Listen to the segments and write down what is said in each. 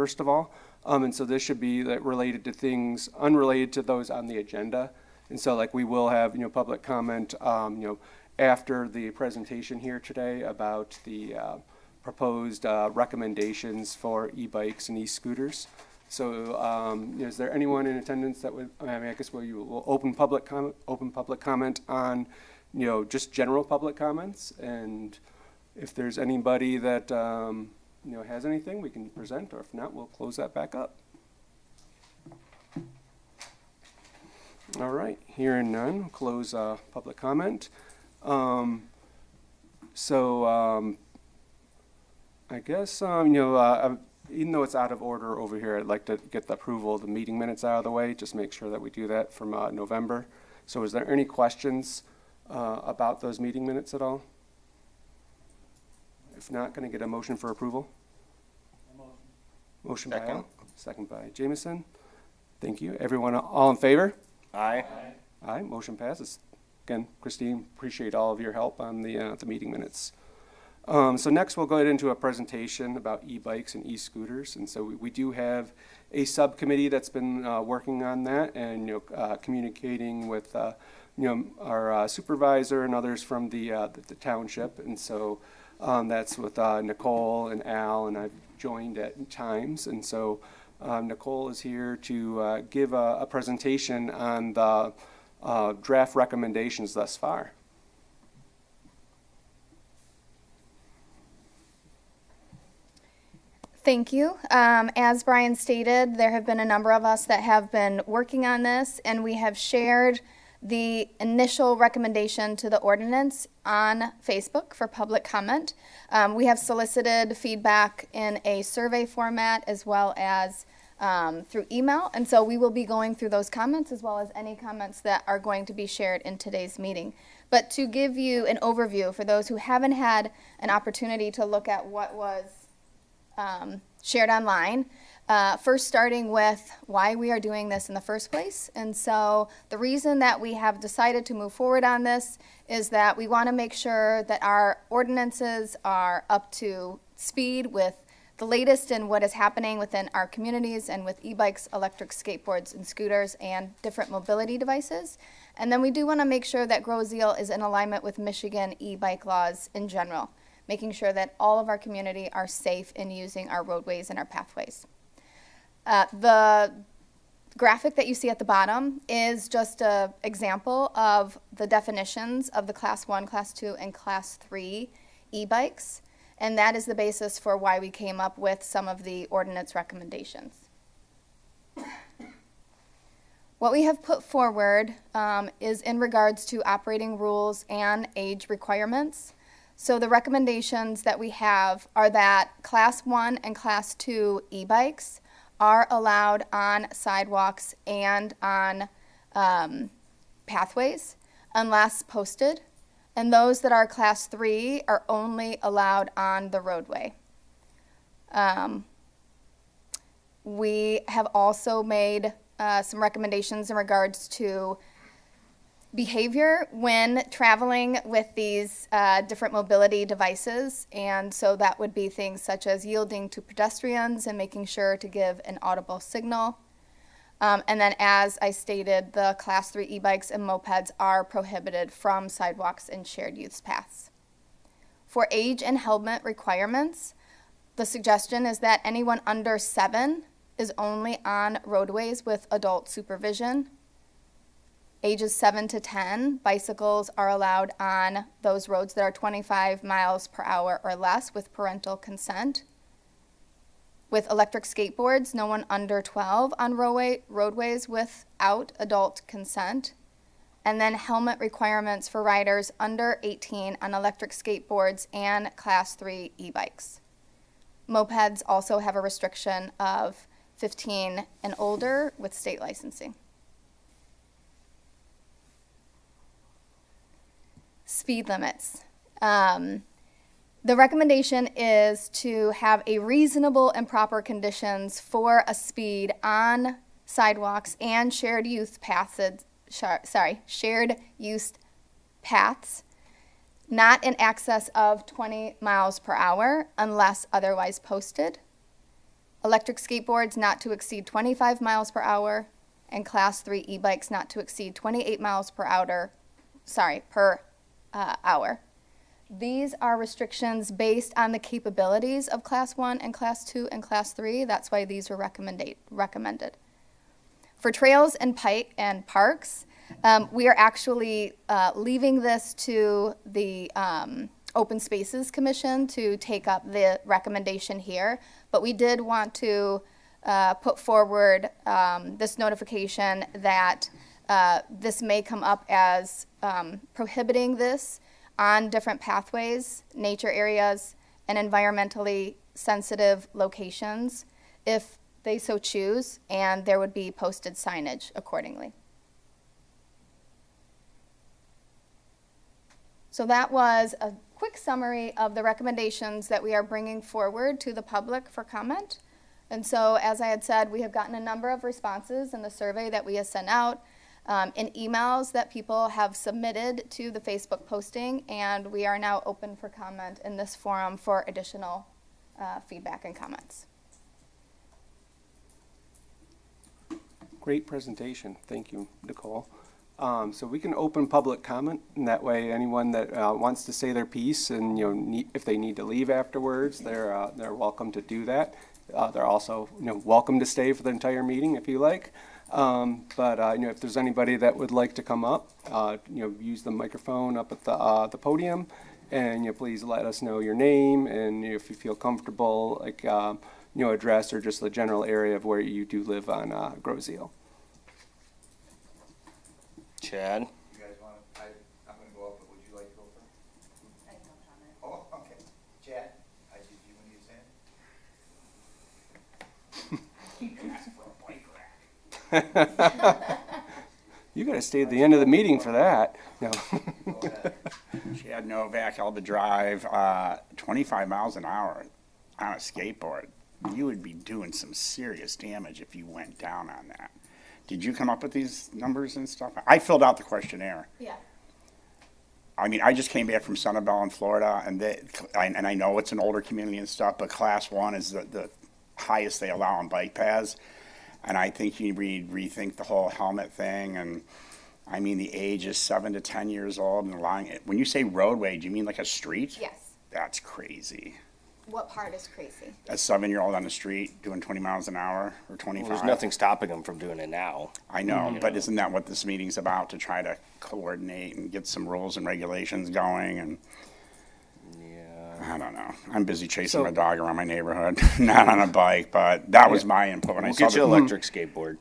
first of all. And so this should be related to things unrelated to those on the agenda. And so like we will have, public comment, after the presentation here today about the proposed recommendations for e-bikes and e-scooters. So is there anyone in attendance that would, I guess we'll open public comment on, just general public comments. And if there's anybody that, has anything, we can present, or if not, we'll close that back up. All right, hearing none, close public comment. I guess, even though it's out of order over here, I'd like to get the approval of the meeting minutes out of the way, just make sure that we do that from November. So is there any questions about those meeting minutes at all? If not, can I get a motion for approval? Motion by Al, second by Jameson. Thank you. Everyone, all in favor? Aye. Aye, motion passes. Again, Christine, appreciate all of your help on the meeting minutes. So next we'll go into a presentation about e-bikes and e-scooters. And so we do have a subcommittee that's been working on that and communicating with our supervisor and others from the township. And so that's with Nicole and Al, and I've joined at times. And so Nicole is here to give a presentation on the draft recommendations thus far. Thank you. As Brian stated, there have been a number of us that have been working on this, and we have shared the initial recommendation to the ordinance on Facebook for public comment. We have solicited feedback in a survey format as well as through email, and so we will be going through those comments as well as any comments that are going to be shared in today's meeting. But to give you an overview for those who haven't had an opportunity to look at what was shared online, first starting with why we are doing this in the first place. And so the reason that we have decided to move forward on this is that we want to make sure that our ordinances are up to speed with the latest in what is happening within our communities and with e-bikes, electric skateboards, and scooters, and different mobility devices. And then we do want to make sure that Grow Zeal is in alignment with Michigan e-bike laws in general, making sure that all of our community are safe in using our roadways and our pathways. The graphic that you see at the bottom is just an example of the definitions of the Class 1, Class 2, and Class 3 e-bikes, and that is the basis for why we came up with some of the ordinance recommendations. What we have put forward is in regards to operating rules and age requirements. So the recommendations that we have are that Class 1 and Class 2 e-bikes are allowed on sidewalks and on pathways unless posted, and those that are Class 3 are only allowed on the roadway. We have also made some recommendations in regards to behavior when traveling with these different mobility devices, and so that would be things such as yielding to pedestrians and making sure to give an audible signal. And then, as I stated, the Class 3 e-bikes and mopeds are prohibited from sidewalks and shared use paths. For age and helmet requirements, the suggestion is that anyone under 7 is only on roadways with adult supervision. Ages 7 to 10, bicycles are allowed on those roads that are 25 miles per hour or less with parental consent. With electric skateboards, no one under 12 on roadways without adult consent. And then helmet requirements for riders under 18 on electric skateboards and Class 3 e-bikes. Mopeds also have a restriction of 15 and older with state licensing. Speed limits. The recommendation is to have a reasonable and proper conditions for a speed on sidewalks and shared use paths, not in excess of 20 miles per hour unless otherwise posted. electric skateboards not to exceed 25 miles per hour, and Class 3 e-bikes not to exceed 28 miles per hour. These are restrictions based on the capabilities of Class 1 and Class 2 and Class 3. That's why these were recommended. For trails and parks, we are actually leaving this to the Open Spaces Commission to take up the recommendation here, but we did want to put forward this notification that this may come up as prohibiting this on different pathways, nature areas, and environmentally sensitive locations if they so choose, and there would be posted signage accordingly. So that was a quick summary of the recommendations that we are bringing forward to the public for comment. And so, as I had said, we have gotten a number of responses in the survey that we have sent out, in emails that people have submitted to the Facebook posting, and we are now open for comment in this forum for additional feedback and comments. Great presentation. Thank you, Nicole. So we can open public comment, and that way anyone that wants to say their piece and if they need to leave afterwards, they're welcome to do that. They're also welcome to stay for the entire meeting if you like. But if there's anybody that would like to come up, use the microphone up at the podium, and please let us know your name and if you feel comfortable, like address or just the general area of where you do live on Groseal. Chad? You guys want to, I'm going to go up, but would you like to go first? I have no comment. Oh, okay. Chad, did you want to say? Ask for a bike rack. You gotta stay at the end of the meeting for that. No. Go ahead. Chad Novak, Elba Drive, 25 miles an hour on a skateboard. You would be doing some serious damage if you went down on that. Did you come up with these numbers and stuff? I filled out the questionnaire. Yeah. I mean, I just came back from Sunnyvale in Florida, and I know it's an older community and stuff, but Class 1 is the highest they allow on bike paths. And I think you rethink the whole helmet thing. And I mean, the age is 7 to 10 years old, and allowing it. When you say roadway, do you mean like a street? Yes. That's crazy. What part is crazy? A 7-year-old on the street doing 20 miles an hour or 25. Well, there's nothing stopping them from doing it now. I know, but isn't that what this meeting's about, to try to coordinate and get some rules and regulations going? And Yeah. I don't know. I'm busy chasing my dog around my neighborhood, not on a bike, but that was my input. When We'll I saw get you the an electric skateboard.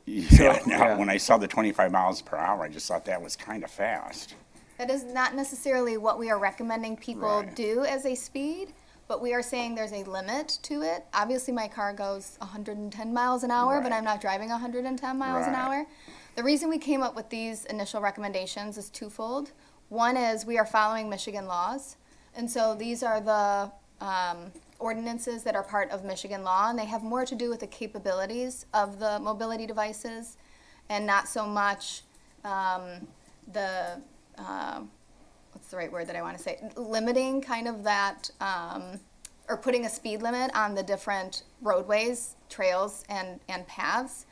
When I saw the 25 miles per hour, I just thought that was kind of fast. That is not necessarily what we are recommending people Right. do as a speed, but we are saying there's a limit to it. Obviously, my car goes 110 miles an hour, but Right. I'm not driving 110 miles an Right. hour. The reason we came up with these initial recommendations is twofold. One is we are following Michigan laws, and so these are the ordinances that are part of Michigan law, and they have more to do with the capabilities of the mobility devices and not so much what's the right word that I want to say? Limiting kind of that, or putting a speed limit on the different roadways, trails, and paths.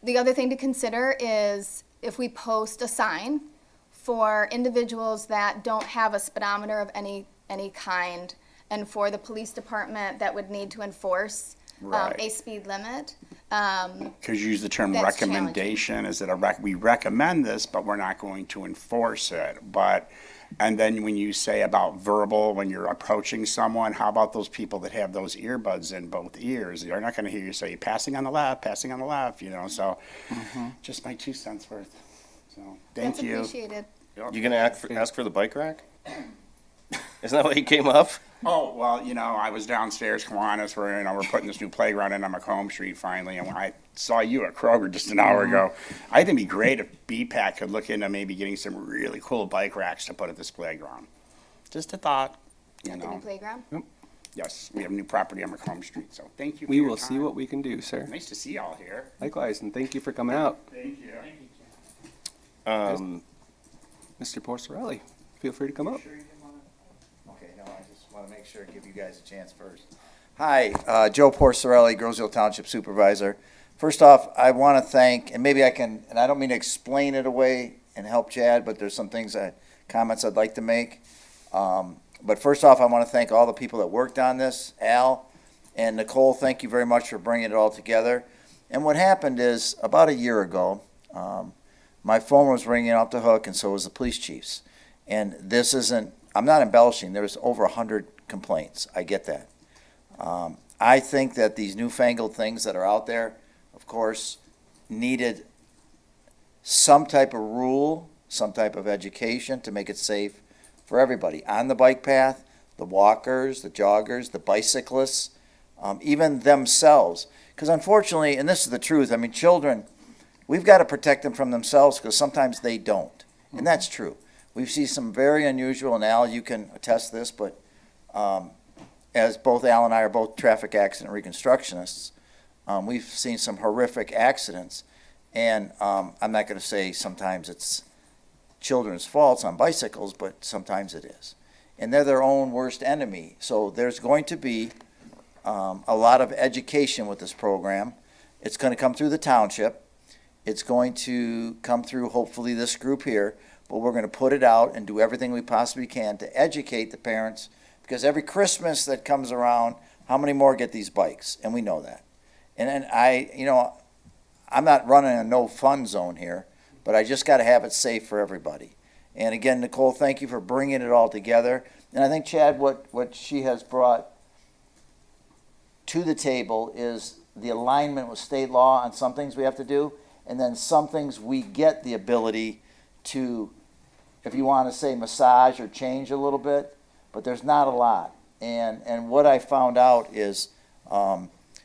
The other thing to consider is if we post a sign for individuals that don't have a speedometer of any kind, and for the police department that would need to enforce Right. a speed limit. Because you use the term That's recommendation, is that we recommend this, but we're not going to enforce it. And then when you say about verbal, when you're approaching someone, how about those people that have those earbuds in both ears? They're not going to hear you say, passing on the left, so just my 2 cents worth. So, thank That's you. appreciated. You gonna ask for the bike rack? Isn't that what you came up? Oh, well, I was downstairs, Kiwanis, we're putting this new playground in on Macomb Street finally, and when I saw you at Kroger just an hour ago, I think it'd be great if BPAC could look into maybe getting some really cool bike racks to put at this playground. Just a thought, At the new playground. Yes, we have new property on Macomb Street, so thank you for We your will see time. what we can do, sir. Nice to see y'all here. Likewise, and thank you for coming out. Thank you. Mr. Porcerelli, feel free to come up. Sure you didn't want to? Okay, no, I just want to make sure, give you guys a chance first. Hi, Joe Porcerelli, Groseville Township Supervisor. First off, I want to thank, and maybe I can, and I don't mean to explain it away and help Chad, but there's some things, comments I'd like to make. But first off, I want to thank all the people that worked on this. Al and Nicole, thank you very much for bringing it all together. And what happened is, about a year ago, my phone was ringing off the hook, and so was the police chief's. And this isn't, I'm not embellishing, there's over 100 complaints. I get that. I think that these newfangled things that are out there, of course, needed some type of rule, some type of education to make it safe for everybody on the bike path, the walkers, the joggers, the bicyclists, even themselves. Because unfortunately, and this is the truth, I mean, children, we've got to protect them from themselves because sometimes they don't. And that's true. We've seen some very unusual, and Al, you can attest this, but as both Al and I are both traffic accident reconstructionists, we've seen some horrific accidents. And I'm not going to say sometimes it's children's faults on bicycles, but sometimes it is. And they're their own worst enemy. So there's going to be a lot of education with this program. It's going to come through the township. It's going to come through, hopefully, this group here. But we're going to put it out and do everything we possibly can to educate the parents. Because every Christmas that comes around, how many more get these bikes? And we know that. And then I'm not running a no fun zone here, but I just got to have it safe for everybody. And again, Nicole, thank you for bringing it all together. And I think, Chad, what she has brought to the table is the alignment with state law on some things we have to do, and then some things we get the ability to, if you want to say, massage or change a little bit, but there's not a lot. And what I found out is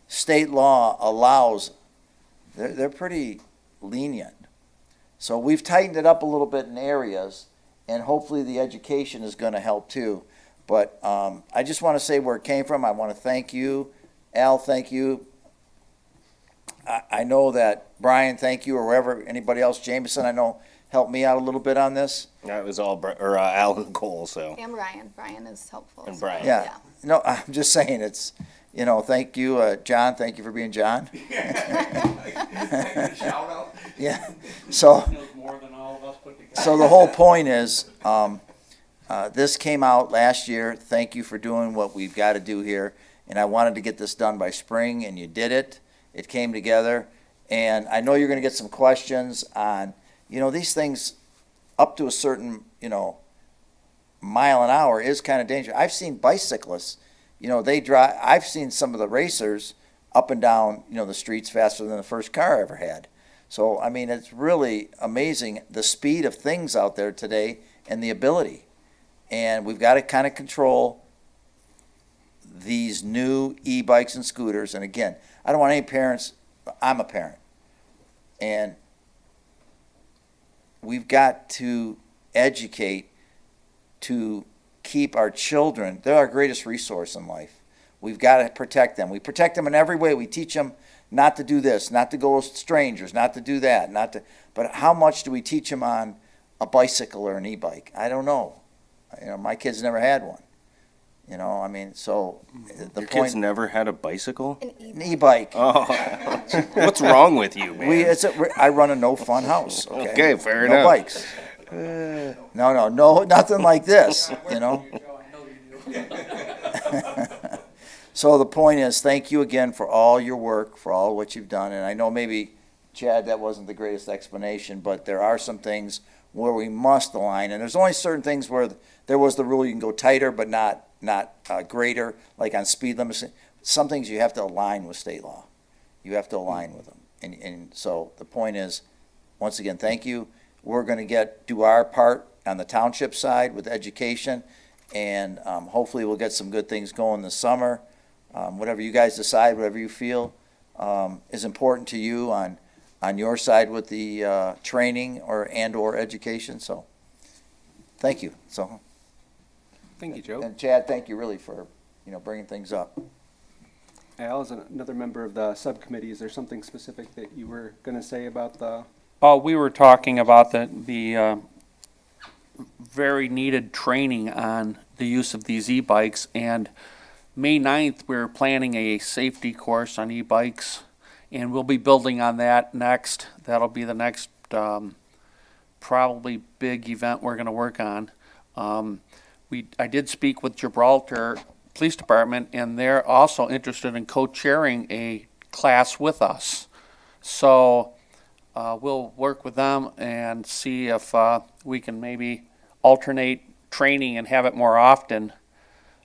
state law allows, they're pretty lenient. So we've tightened it up a little bit in areas, and hopefully the education is going to help too. But I just want to say where it came from. I want to thank you. Al, thank you. I know that Brian, thank you, or wherever, anybody else, Jameson, I know, helped me out a little bit on this. That was all, Al and Cole, so. And Brian. Brian is helpful. And as well. Brian. Yeah. No, I'm just saying it's, thank you, John, thank you for being John. Shout out. Yeah, so. Knows more than all of us put together. So the whole point is, this came out last year. Thank you for doing what we've got to do here. And I wanted to get this done by spring, and you did it. It came together. And I know you're going to get some questions on, these things up to a certain, mile an hour is kind of dangerous. I've seen bicyclists, they drive, I've seen some of the racers up and down, the streets faster than the first car I ever had. So, I mean, it's really amazing the speed of things out there today and the ability. And we've got to kind of control these new e-bikes and scooters. And again, I don't want any parents, I'm a parent. And we've got to educate to keep our children, they're our greatest resource in life. We've got to protect them. We protect them in every way. We teach them not to do this, not to go with strangers, not to do that, but how much do we teach them on a bicycle or an e-bike? I don't know. My kids never had one. So the Your point. kids never had a bicycle? An e-bike. Oh, what's wrong with you, man? I run a no fun house. Okay, Okay, fair no enough. bikes. No, nothing like this. Joe, I know you do. So the point is, thank you again for all your work, for all what you've done. And I know maybe, Chad, that wasn't the greatest explanation, but there are some things where we must align. And there's only certain things where there was the rule you can go tighter, but not greater, like on speed limits. Some things you have to align with state law. You have to align with them. And so the point is, once again, thank you. We're going to do our part on the township side with education, and hopefully we'll get some good things going this summer. Whatever you guys decide, whatever you feel is important to you on your side with the training or education. So thank you. So. Thank you, Joe. And Chad, thank you really for, bringing things up. Al, as another member of the subcommittee, is there something specific that you were going to say about the? We were talking about the very needed training on the use of these e-bikes, and May 9th, we're planning a safety course on e-bikes, and we'll be building on that next. That'll be the next probably big event we're going to work on. I did speak with Gibraltar Police Department, and they're also interested in co-chairing a class with us. So we'll work with them and see if we can maybe alternate training and have it more often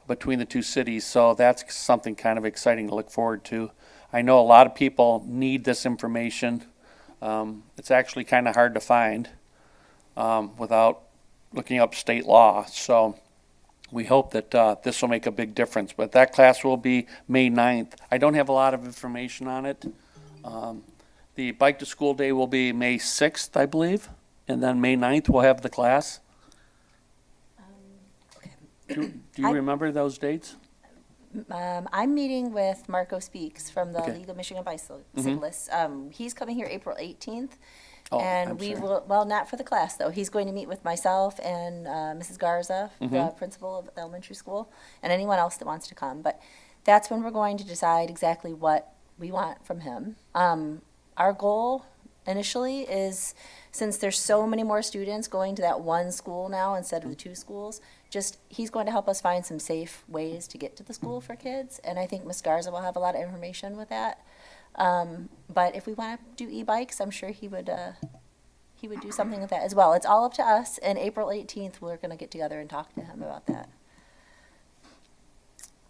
between the two cities. So that's something kind of exciting to look forward to. I know a lot of people need this information. It's actually kind of hard to find without looking up state law. So we hope that this will make a big difference. But that class will be May 9th. I don't have a lot of information on it. The Bike to School Day will be May 6th, I believe. And then May 9th, we'll have the class. Do you remember those dates? I'm meeting with Marco Speaks from the Okay. League of Michigan Bicyclists. He's coming here April 18th. Oh, And I'm we sorry. will, well, not for the class, though. He's going to meet with myself and Mrs. Garza, the principal of the elementary school, and anyone else that wants to come. But that's when we're going to decide exactly what we want from him. Our goal initially is, since there's so many more students going to that one school now instead of the two schools, just, he's going to help us find some safe ways to get to the school for kids. And I think Ms. Garza will have a lot of information with that. But if we want to do e-bikes, I'm sure he would do something with that as well. It's all up to us, and April 18th, we're going to get together and talk to him about that.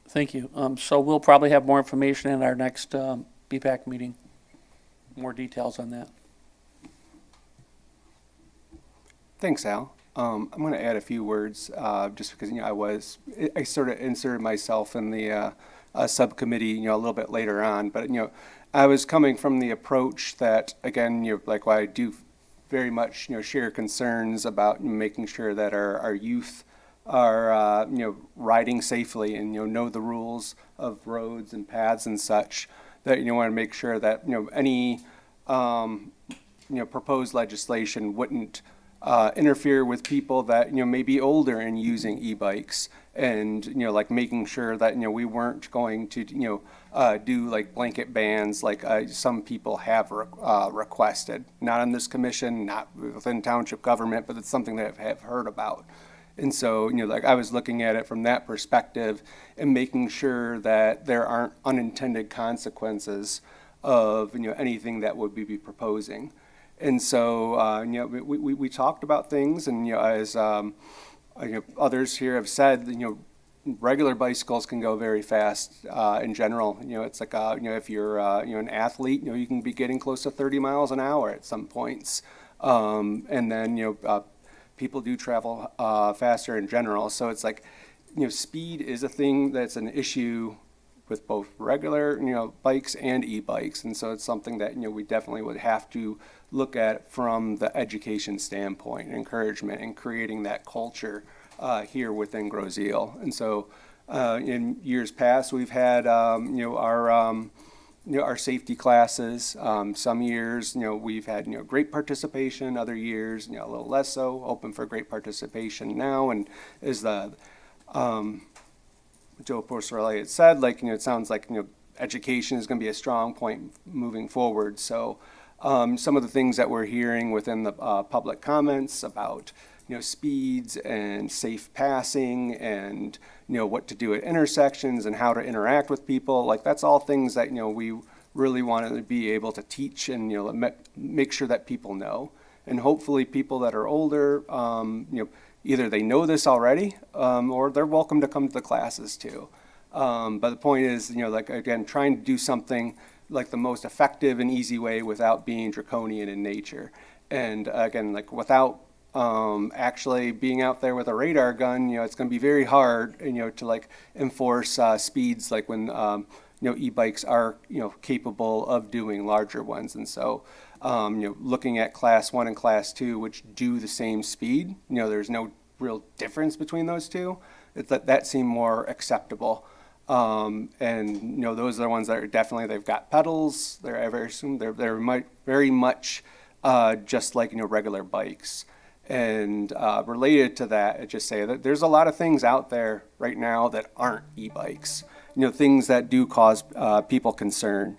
Thank you. So we'll probably have more information in our next BPAC meeting. More details on that. Thanks, Al. I'm going to add a few words just because I sort of inserted myself in the subcommittee a little bit later on, but I was coming from the approach that, again, like I do very much share concerns about making sure that our youth are riding safely and know the rules of roads and paths and such. That want to make sure that any proposed legislation wouldn't interfere with people that may be older and using e-bikes, and like making sure that we weren't going to do like blanket bans like some people have requested, not on this commission, not within township government, but it's something that I have heard about. And so like I was looking at it from that perspective and making sure that there aren't unintended consequences of anything that would we be proposing. And so, we talked about things, and as others here have said, regular bicycles can go very fast in general. It's like if you're an athlete, you can be getting close to 30 miles an hour at some points, and then people do travel faster in general. So it's like speed is a thing that's an issue with both regular bikes and e-bikes, and so it's something that we definitely would have to look at from the education standpoint, encouragement, and creating that culture here within Groseal. And so in years past, we've had our safety classes. Some years we've had great participation, other years a little less so, open for great participation now. And as the Joe Porcelli had said, like, it sounds like, education is going to be a strong point moving forward. So some of the things that we're hearing within the public comments about, speeds and safe passing and, what to do at intersections and how to interact with people, like, that's all things that, we really want to be able to teach and, make sure that people know. And hopefully people that are older, either they know this already, or they're welcome to come to the classes too. But the point is, like, again, trying to do something like the most effective and easy way without being draconian in nature. And again, like, without actually being out there with a radar gun, it's going to be very hard, to like enforce speeds like when, e-bikes are, capable of doing larger ones. And so, looking at class 1 and class 2, which do the same speed, there's no real difference between those two. That seemed more acceptable. And those are the ones that are definitely, they've got pedals. They're very much just like regular bikes. And related to that, I just say that there's a lot of things out there right now that aren't e-bikes. things that do cause people concern.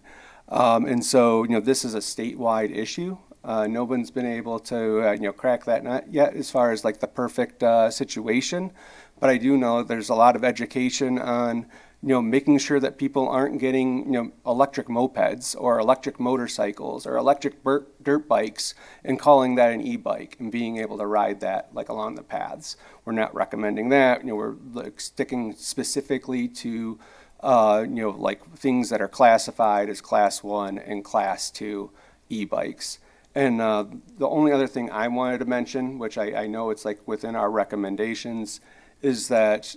And so, this is a statewide issue. No one's been able to, crack that nut yet as far as like the perfect situation. But I do know there's a lot of education on, making sure that people aren't getting, electric mopeds or electric motorcycles or electric dirt bikes and calling that an e-bike and being able to ride that like along the paths. We're not recommending that. We're like sticking specifically to, like things that are classified as Class 1 and Class 2 e-bikes. And the only other thing I wanted to mention, which I know it's like within our recommendations, is that,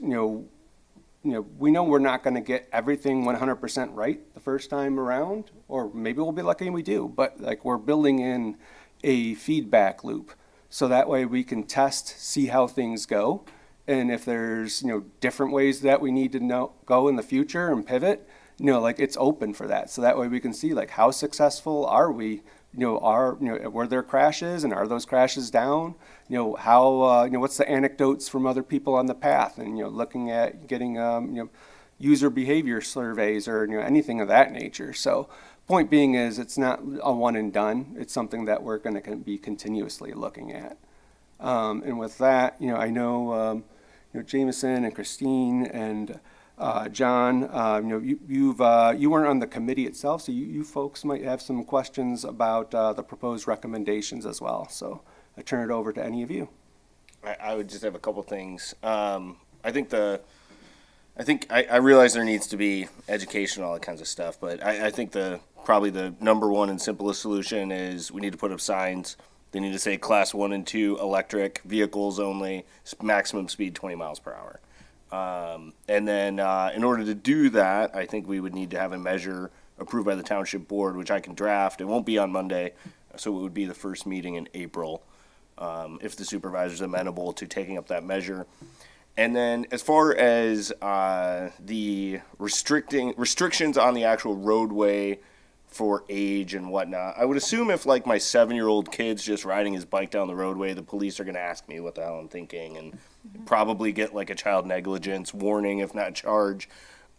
we know we're not going to get everything 100% right the first time around, or maybe we'll be lucky and we do, but like we're building in a feedback loop. So that way we can test, see how things go. And if there's, different ways that we need to go in the future and pivot, like it's open for that. So that way we can see like how successful are we, were there crashes and are those crashes down? How, what's the anecdotes from other people on the path, and, looking at getting, user behavior surveys or, anything of that nature. So point being is it's not a one and done. It's something that we're going to be continuously looking at. And with that, I know, Jameson and Christine and John, you weren't on the committee itself, so you folks might have some questions about the proposed recommendations as well. So I turn it over to any of you. I would just have a couple things. I realize there needs to be education, all that kinds of stuff, but I think probably the number one and simplest solution is we need to put up signs. They need to say Class 1 and 2 electric vehicles only, maximum speed 20 miles per hour. And then in order to do that, I think we would need to have a measure approved by the township board, which I can draft. It won't be on Monday, so it would be the first meeting in April, if the supervisor's amenable to taking up that measure. And then as far as the restrictions on the actual roadway for age and whatnot, I would assume if like my 7-year-old kid's just riding his bike down the roadway, the police are going to ask me what the hell I'm thinking and probably get like a child negligence warning, if not charge.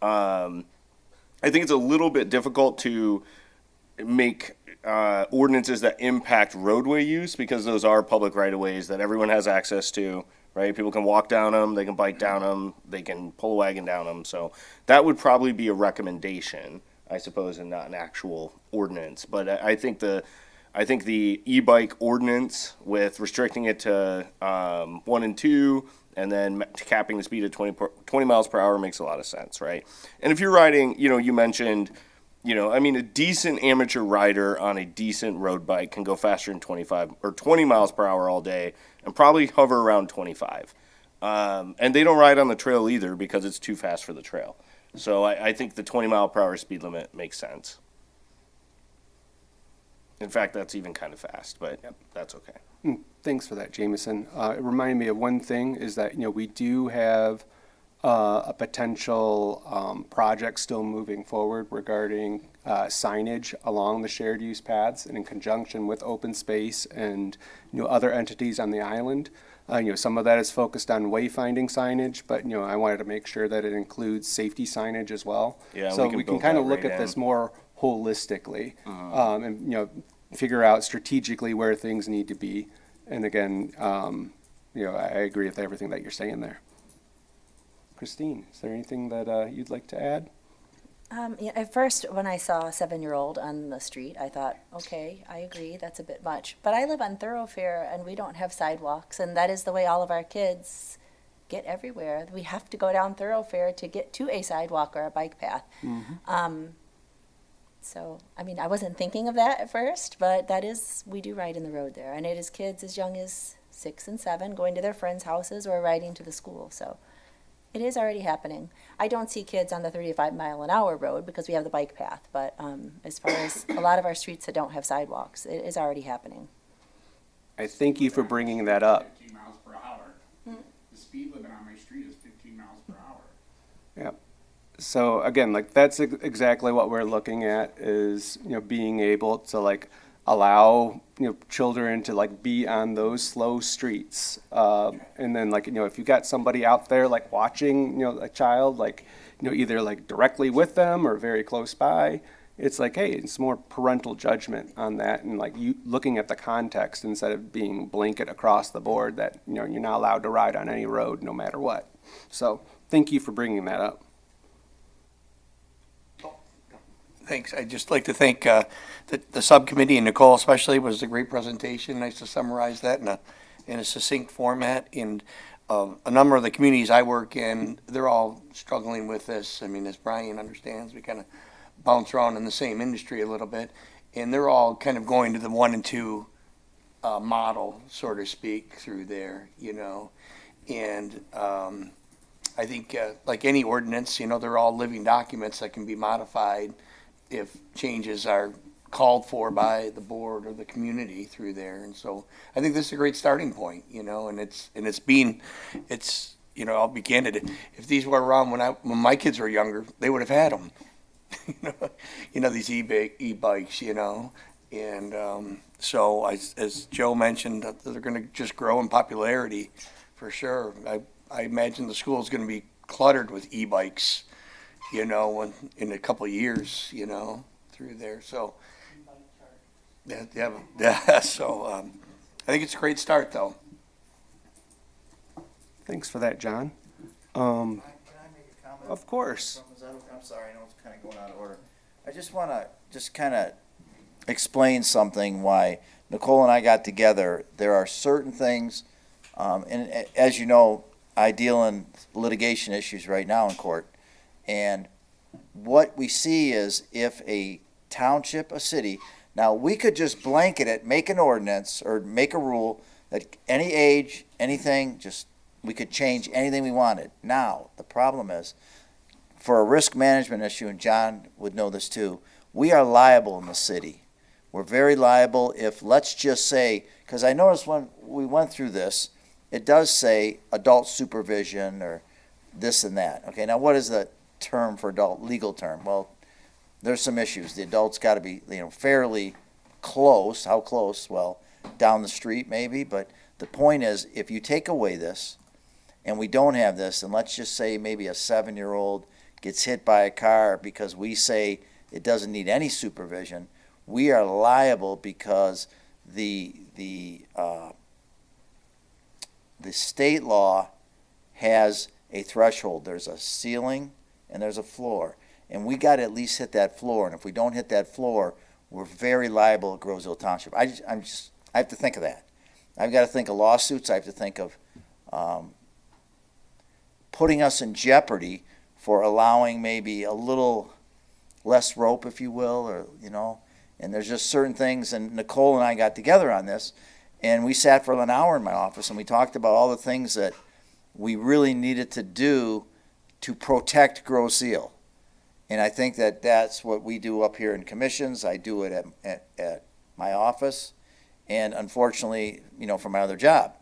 I think it's a little bit difficult to make ordinances that impact roadway use, because those are public right-of-ways that everyone has access to, right? People can walk down them, they can bike down them, they can pull a wagon down them. So that would probably be a recommendation, I suppose, and not an actual ordinance. But I think the e-bike ordinance with restricting it to 1 and 2 and then capping the speed at 20 miles per hour makes a lot of sense, right? And if you're riding, you mentioned, a decent amateur rider on a decent road bike can go faster than 25 or 20 miles per hour all day and probably hover around 25. And they don't ride on the trail either because it's too fast for the trail. So I think the 20 mile per hour speed limit makes sense. In fact, that's even kind of fast, but that's okay. Thanks for that, Jameson. It reminded me of one thing is that, we do have a potential project still moving forward regarding signage along the shared use paths, and in conjunction with open space and, other entities on the island. Some of that is focused on wayfinding signage, but, I wanted to make sure that it includes safety signage as well. Yeah, so we can we can build kind of that look right at in. this more holistically, and, figure out strategically where things need to be. And again, I agree with everything that you're saying there. Christine, is there anything that you'd like to add? At first, when I saw a 7-year-old on the street, I thought, okay, I agree, that's a bit much. But I live on thoroughfare, and we don't have sidewalks, and that is the way all of our kids get everywhere. We have to go down thoroughfare to get to a sidewalk or a bike path. So, I wasn't thinking of that at first, but we do ride in the road there. And it is kids as young as 6 and 7 going to their friends' houses or riding to the school. So it is already happening. I don't see kids on the 35-mile-an-hour road because we have the bike path. But as far as a lot of our streets that don't have sidewalks, it is already happening. I thank you for bringing that up. 15 miles per hour. The speed limit on my street is 15 miles per hour. Yep. So again, like that's exactly what we're looking at is, being able to allow, children to be on those slow streets. And then if you got somebody out there watching, a child, either like directly with them or very close by. It's like, hey, it's more parental judgment on that, and like you looking at the context instead of being blanket across the board that, you're not allowed to ride on any road no matter what. So thank you for bringing that up. Thanks. I'd just like to thank the subcommittee and Nicole especially. It was a great presentation. Nice to summarize that in a succinct format. And a number of the communities I work in, they're all struggling with this. I mean, as Brian understands, we kind of bounce around in the same industry a little bit. And they're all kind of going to the 1 and 2 model, so to speak, through there, And I think, like any ordinance, they're all living documents that can be modified if changes are called for by the board or the community through there. And so I think this is a great starting point, and I'll be candid. If these were around when my kids were younger, they would have had them. These e-bikes, and so as Joe mentioned, they're going to just grow in popularity for sure. I imagine the school is going to be cluttered with e-bikes, in a couple of years, through there. So yeah. So I think it's a great start, though. Thanks for that, John. Can I make a comment? Of course. I'm sorry, I know it's kind of going out of order. I just want to kind of explain something why Nicole and I got together. There are certain things, and as you know, I deal in litigation issues right now in court. And what we see is if a township, a city, now we could just blanket it, make an ordinance or make a rule that any age, anything, we could change anything we wanted. Now, the problem is, for a risk management issue, and John would know this too, we are liable in the city. We're very liable if, let's just say, because I noticed when we went through this, it does say adult supervision or this and that. Okay, now what is the term for adult, legal term? Well, there's some issues. The adult's got to be, fairly close. How close? Well, down the street maybe, but the point is, if you take away this and we don't have this, and let's just say maybe a 7-year-old gets hit by a car because we say it doesn't need any supervision, we are liable because the state law has a threshold. There's a ceiling and there's a floor, and we got to at least hit that floor. And if we don't hit that floor, we're very liable at Groseville Township. I have to think of that. I've got to think of lawsuits. I have to think of putting us in jeopardy for allowing maybe a little less rope, if you will, or, and there's just certain things. And Nicole and I got together on this, and we sat for an hour in my office, and we talked about all the things that we really needed to do to protect Grosse Ile. And I think that that's what we do up here in commissions. I do it at my office, and unfortunately, for my other job.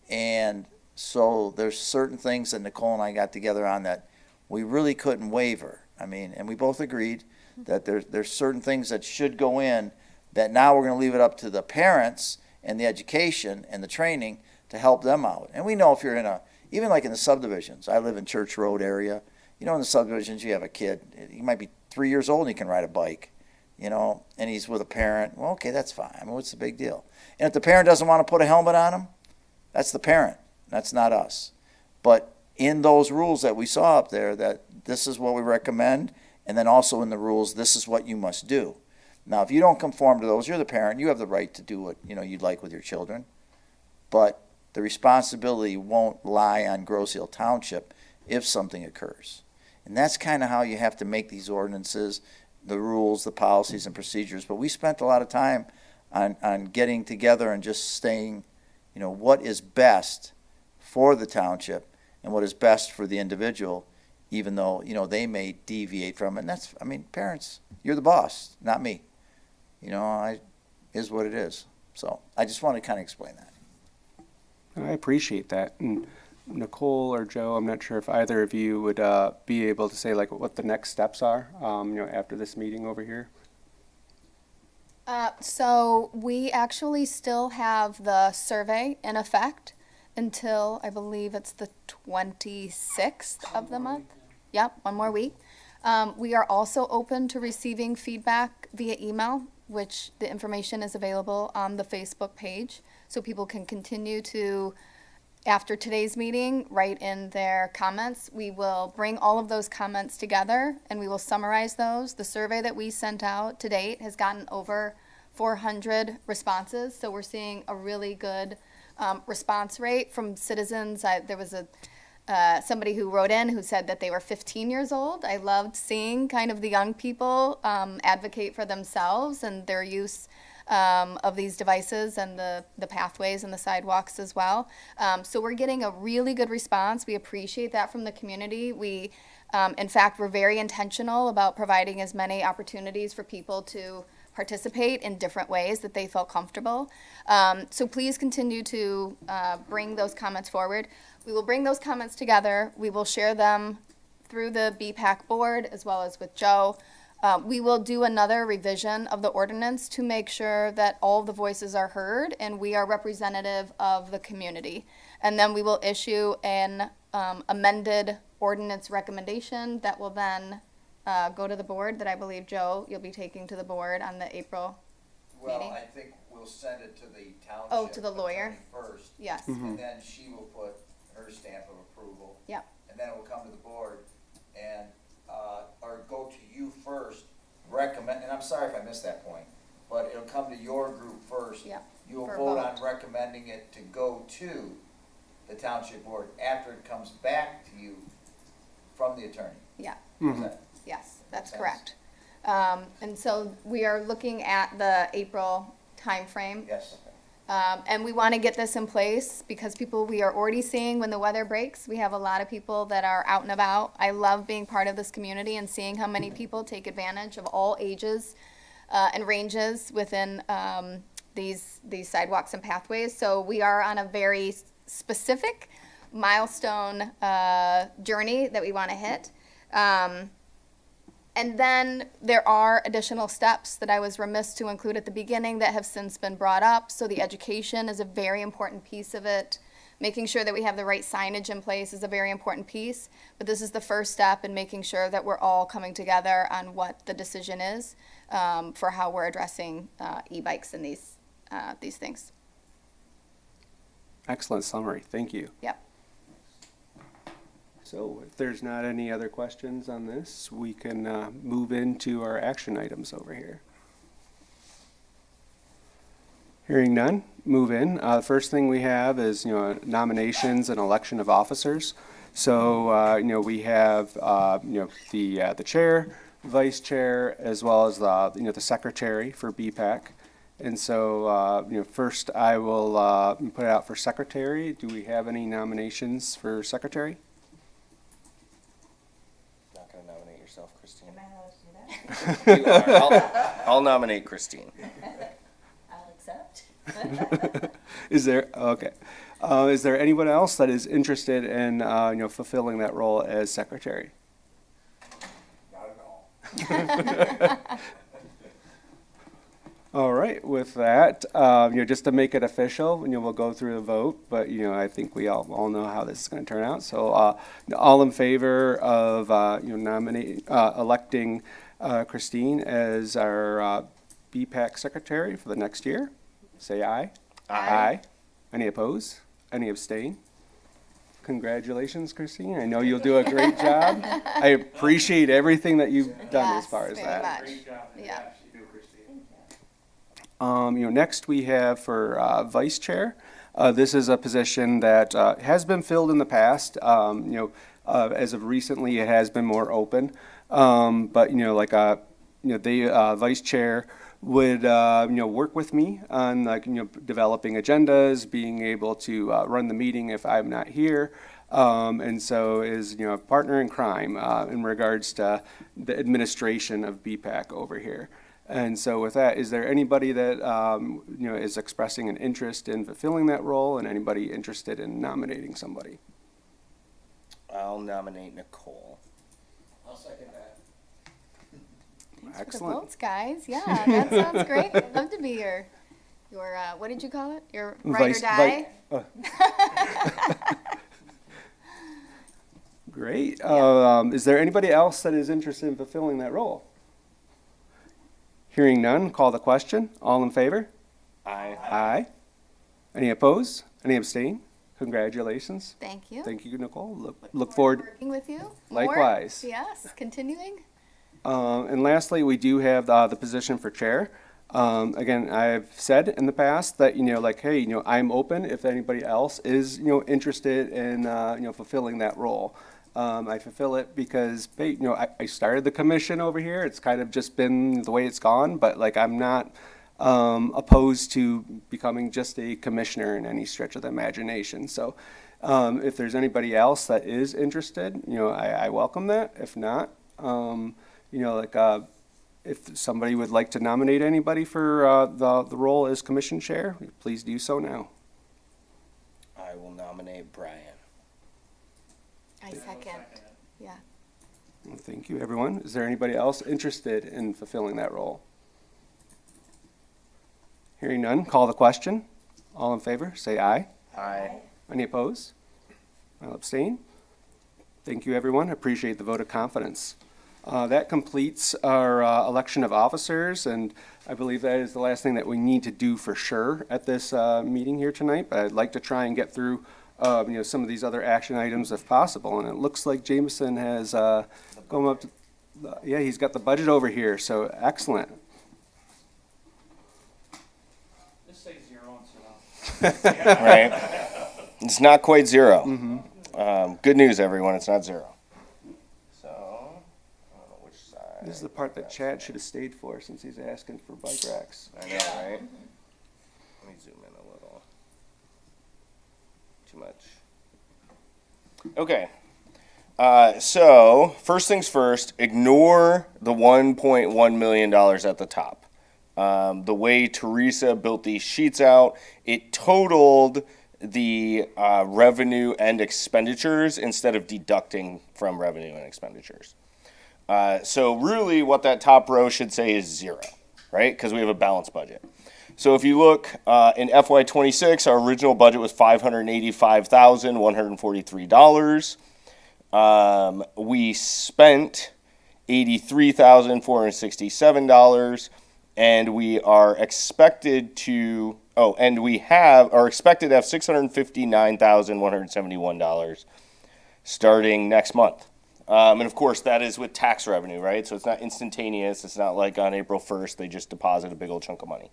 And so there's certain things that Nicole and I got together on that we really couldn't waver. And we both agreed that there's certain things that should go in that now we're going to leave it up to the parents and the education and the training to help them out. And we know if you're even like in the subdivisions, I live in Church Road area, in the subdivisions you have a kid, he might be 3 years old and he can ride a bike, and he's with a parent. Well, okay, that's fine. What's the big deal? And if the parent doesn't want to put a helmet on him, that's the parent. That's not us. But in those rules that we saw up there, that this is what we recommend, and then also in the rules, this is what you must do. Now, if you don't conform to those, you're the parent. You have the right to do what you'd like with your children. But the responsibility won't lie on Grosse Ile Township if something occurs. And that's kind of how you have to make these ordinances, the rules, the policies, and procedures. But we spent a lot of time on getting together and just saying, what is best for the township and what is best for the individual, even though, they may deviate from it. And that's, parents, you're the boss, not me. Is what it is. So I just want to kind of explain that. I appreciate that. And Nicole or Joe, I'm not sure if either of you would be able to say like what the next steps are, after this meeting over here. So we actually still have the survey in effect until I believe it's the 26th of the month. Yep, one more week. We are also open to receiving feedback via email, which the information is available on the Facebook page. So people can continue to, after today's meeting, write in their comments. We will bring all of those comments together and we will summarize those. The survey that we sent out to date has gotten over 400 responses. So we're seeing a really good response rate from citizens. There was somebody who wrote in who said that they were 15 years old. I loved seeing kind of the young people advocate for themselves and their use of these devices and the pathways and the sidewalks as well. So we're getting a really good response. We appreciate that from the community. We, in fact, we're very intentional about providing as many opportunities for people to participate in different ways that they felt comfortable. So please continue to bring those comments forward. We will bring those comments together. We will share them through the BPAC board as well as with Joe. We will do another revision of the ordinance to make sure that all the voices are heard and we are representative of the community. And then we will issue an amended ordinance recommendation that will then go to the board, that I believe, Joe, you'll be taking to the board on the April Well, meeting. I think we'll send it to the township. Oh, to the lawyer? attorney First. Yes. And then she will put her stamp of approval. Yep. And then it will come to the board and, or go to you first, recommend, and I'm sorry if I missed that point, but it'll come to your group first. Yep, You will for a vote vote. on recommending it to go to the township board after it comes back to you from the attorney. Yeah. Is that- Yes, that's Makes correct. And so we are looking at the April timeframe. Yes. And we want to get this in place because we are already seeing when the weather breaks, we have a lot of people that are out and about. I love being part of this community and seeing how many people take advantage of all ages and ranges within these sidewalks and pathways. So we are on a very specific milestone journey that we want to hit. And then there are additional steps that I was remiss to include at the beginning that have since been brought up. So the education is a very important piece of it. Making sure that we have the right signage in place is a very important piece. But this is the first step in making sure that we're all coming together on what the decision is for how we're addressing e-bikes and these things. Excellent summary. Thank you. Yep. So if there's not any other questions on this, we can move into our action items over here. Hearing none, move in. The first thing we have is, nominations and election of officers. So, we have, the chair, vice chair, as well as the secretary for BPAC. And so, first I will put it out for secretary. Do we have any nominations for secretary? Not gonna nominate yourself, Christine. Am I allowed to do that? You are. I'll nominate Christine. I'll accept. Is there anyone else that is interested in, fulfilling that role as secretary? Not at all. All right, with that, just to make it official, we'll go through the vote, but, I think we all know how this is going to turn out. So, all in favor of, electing Christine as our BPAC secretary for the next year, say aye. Aye. Any opposed? Any abstain? Congratulations, Christine. I know you'll do a great job. I appreciate everything that you've done as Yes, far as very that. much. Great job. Yeah. Yes, you do, Christine. Next we have for vice chair. This is a position that has been filled in the past. As of recently, it has been more open. But the vice chair would work with me on developing agendas, being able to run the meeting if I'm not here. And so is a partner in crime in regards to the administration of BPAC over here. And so with that, is there anybody that, is expressing an interest in fulfilling that role and anybody interested in nominating somebody? I'll nominate Nicole. I'll second that. Thanks for the Excellent. votes, guys. Yeah, that sounds great. I'd love to be your what did you call it? Your ride or die? Great. Is there anybody else that is interested in fulfilling that role? Hearing none, call the question. All in favor? Aye. Aye. Any opposed? Any abstain? Congratulations. Thank you. Thank you, Nicole. Look forward. Working with you. More. Likewise. Yes, continuing. And lastly, we do have the position for chair. Again, I've said in the past that, like, hey, I'm open if anybody else is, interested in, fulfilling that role. I fulfill it because, hey, I started the commission over here. It's kind of just been the way it's gone, but like, I'm not opposed to becoming just a commissioner in any stretch of the imagination. So if there's anybody else that is interested, I welcome that. If not, if somebody would like to nominate anybody for the role as commission chair, please do so now. I will nominate Brian. I second. Yeah. Well, thank you, everyone. Is there anybody else interested in fulfilling that role? Hearing none, call the question. All in favor, say aye. Aye. Any opposed? I'll abstain. Thank you, everyone. Appreciate the vote of confidence. That completes our election of officers, and I believe that is the last thing that we need to do for sure at this meeting here tonight. But I'd like to try and get through some of these other action items if possible. And it looks like Jameson has gone up to, yeah, he's got the budget over here, so excellent. Just say 0 and sit down. Right? It's not quite 0. Good news, everyone. It's not 0. So, I don't know which side. This is the part that Chad should have stayed for since he's asking for bike racks. I know, right? Let me zoom in a little. Too much. Okay. So, first things first, ignore the $1.1 million at the top. The way Teresa built these sheets out, it totaled the revenue and expenditures instead of deducting from revenue and expenditures. So really what that top row should say is 0, right? Because we have a balanced budget. So if you look in FY26, our original budget was $585,143. We spent $83,467, and we are expected to, are expected to have $659,171 starting next month. And of course, that is with tax revenue, right? So it's not instantaneous. It's not like on April 1st, they just deposit a big old chunk of money.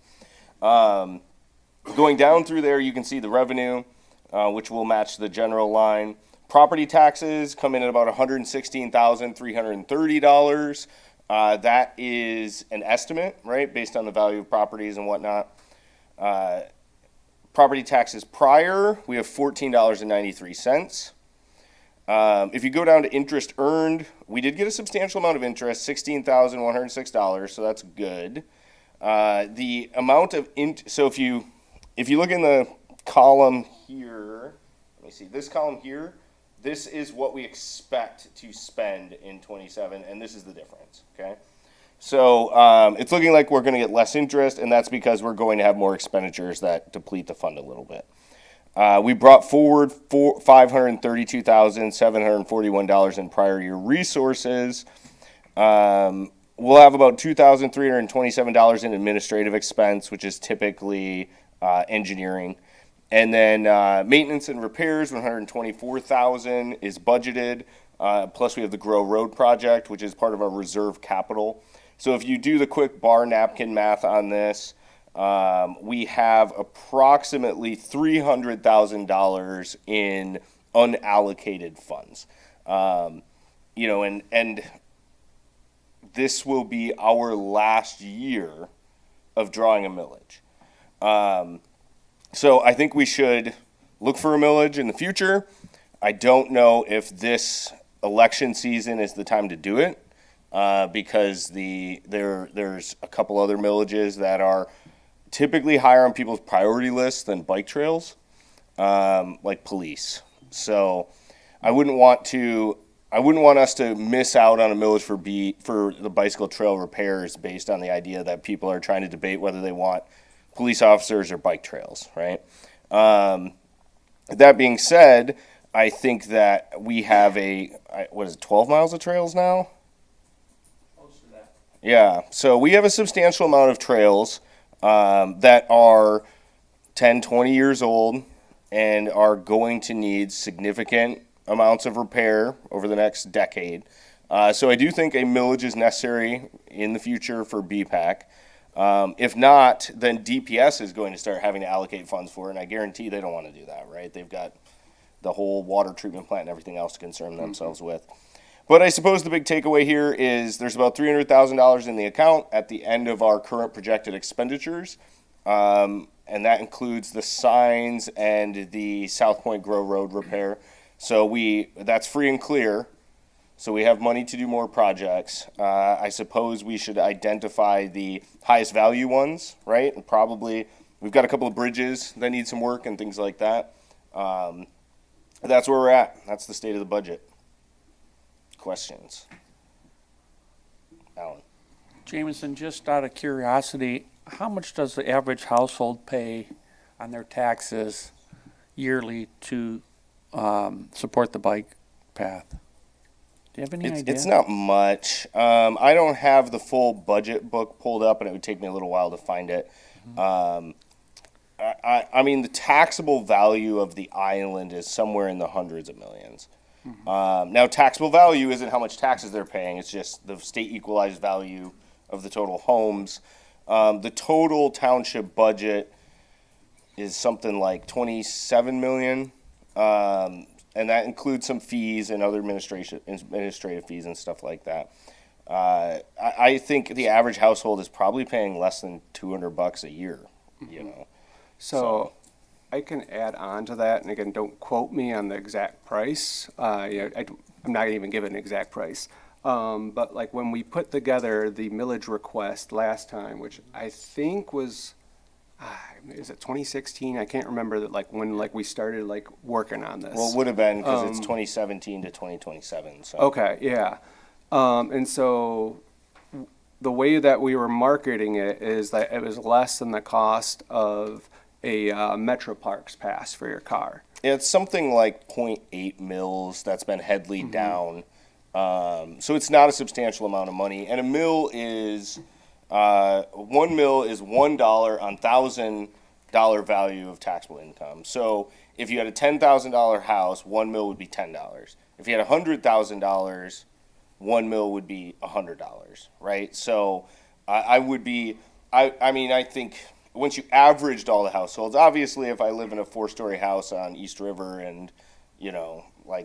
Going down through there, you can see the revenue, which will match the general line. Property taxes come in at about $116,330. That is an estimate, right, based on the value of properties and whatnot. Property taxes prior, we have $14.93. If you go down to interest earned, we did get a substantial amount of interest, $16,106, so that's good. The amount of so if you look in the column here, let me see, this column here, this is what we expect to spend in 27, and this is the difference, okay? So it's looking like we're going to get less interest, and that's because we're going to have more expenditures that deplete the fund a little bit. We brought forward $532,741 in prior year resources. We'll have about $2,327 in administrative expense, which is typically engineering. And then maintenance and repairs, $124,000 is budgeted. Plus we have the Grow Road project, which is part of our reserve capital. So if you do the quick bar napkin math on this, we have approximately $300,000 in unallocated funds. And this will be our last year of drawing a millage. So I think we should look for a millage in the future. I don't know if this election season is the time to do it, because there's a couple other millages that are typically higher on people's priority lists than bike trails, like police. So I wouldn't want us to miss out on a millage for the bicycle trail repairs based on the idea that people are trying to debate whether they want police officers or bike trails, right? That being said, I think that we have what is it, 12 miles of trails now? Yeah, so we have a substantial amount of trails that are 10, 20 years old and are going to need significant amounts of repair over the next decade. So I do think a millage is necessary in the future for BPAC. If not, then DPS is going to start having to allocate funds for it, and I guarantee they don't want to do that, right? They've got the whole water treatment plant and everything else to concern themselves with. But I suppose the big takeaway here is there's about $300,000 in the account at the end of our current projected expenditures. And that includes the signs and the South Point Grow Road repair. So that's free and clear. So we have money to do more projects. I suppose we should identify the highest value ones, right? And probably we've got a couple of bridges that need some work and things like that. That's where we're at. That's the state of the budget. Questions? Alan? Jameson, just out of curiosity, how much does the average household pay on their taxes yearly to support the bike path? Do you have any idea? It's not much. I don't have the full budget book pulled up, and it would take me a little while to find it. I mean, the taxable value of the island is somewhere in the hundreds of millions. Now, taxable value isn't how much taxes they're paying. It's just the state equalized value of the total homes. The total township budget is something like 27 million. And that includes some fees and other administrative fees and stuff like that. I think the average household is probably paying less than $200 a year, you know. So I can add on to that, and again, don't quote me on the exact price. I'm not even giving an exact price. But like when we put together the millage request last time, which I think was, is it 2016? I can't remember that, like when we started working on this. Well, it would have been because it's 2017 to 2027. So. Okay, yeah. And so the way that we were marketing it is that it was less than the cost of a Metro Parks pass for your car. It's something like 0.8 mils that's been headlied down. So it's not a substantial amount of money. And a mil is, 1 mil is $1 on $1,000 value of taxable income. So if you had a $10,000 house, 1 mil would be $10. If you had $100,000, 1 mil would be $100, right? So I think once you averaged all the households, obviously if I live in a 4-story house on East River and,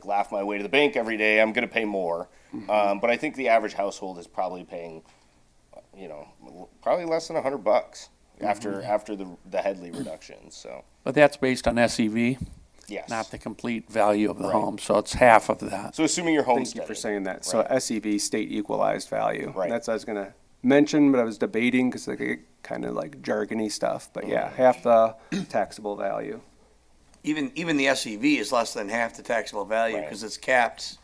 laugh my way to the bank every day, I'm going to pay more. But I think the average household is probably paying, probably less than $100 after the Headley reductions. So. But that's based on SEV, Yes. not the complete value of the home, so it's half of that. So assuming your home's Thank you for steady. saying that. Right. So SEV, state equalized value. Right. That's what I was going to mention, but I was debating because I get kind of like jargony stuff. But yeah, half the taxable value. Even the SEV is less than half the taxable value Right. because it's capped.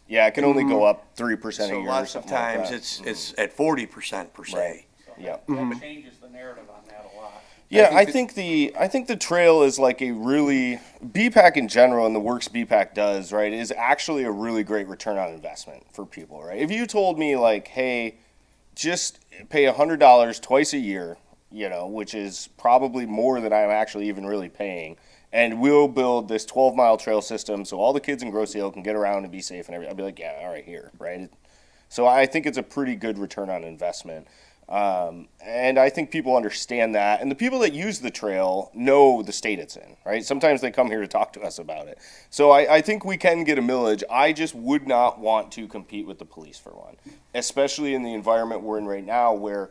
Yeah, it can only go up 3% a So year or lots of something like times that. it's at 40% per se. Right. Yeah. That changes the narrative on that a lot. Yeah, I think the trail is like a really BPAC in general, and the works BPAC does, right, is actually a really great return on investment for people, right? If you told me like, hey, just pay $100 twice a year, which is probably more than I'm actually even really paying, and we'll build this 12-mile trail system so all the kids in Grosse Ile can get around and be safe and everything, I'd be like, yeah, all right, here, right? So I think it's a pretty good return on investment. And I think people understand that, and the people that use the trail know the state it's in, right? Sometimes they come here to talk to us about it. So I think we can get a millage. I just would not want to compete with the police for one, especially in the environment we're in right now where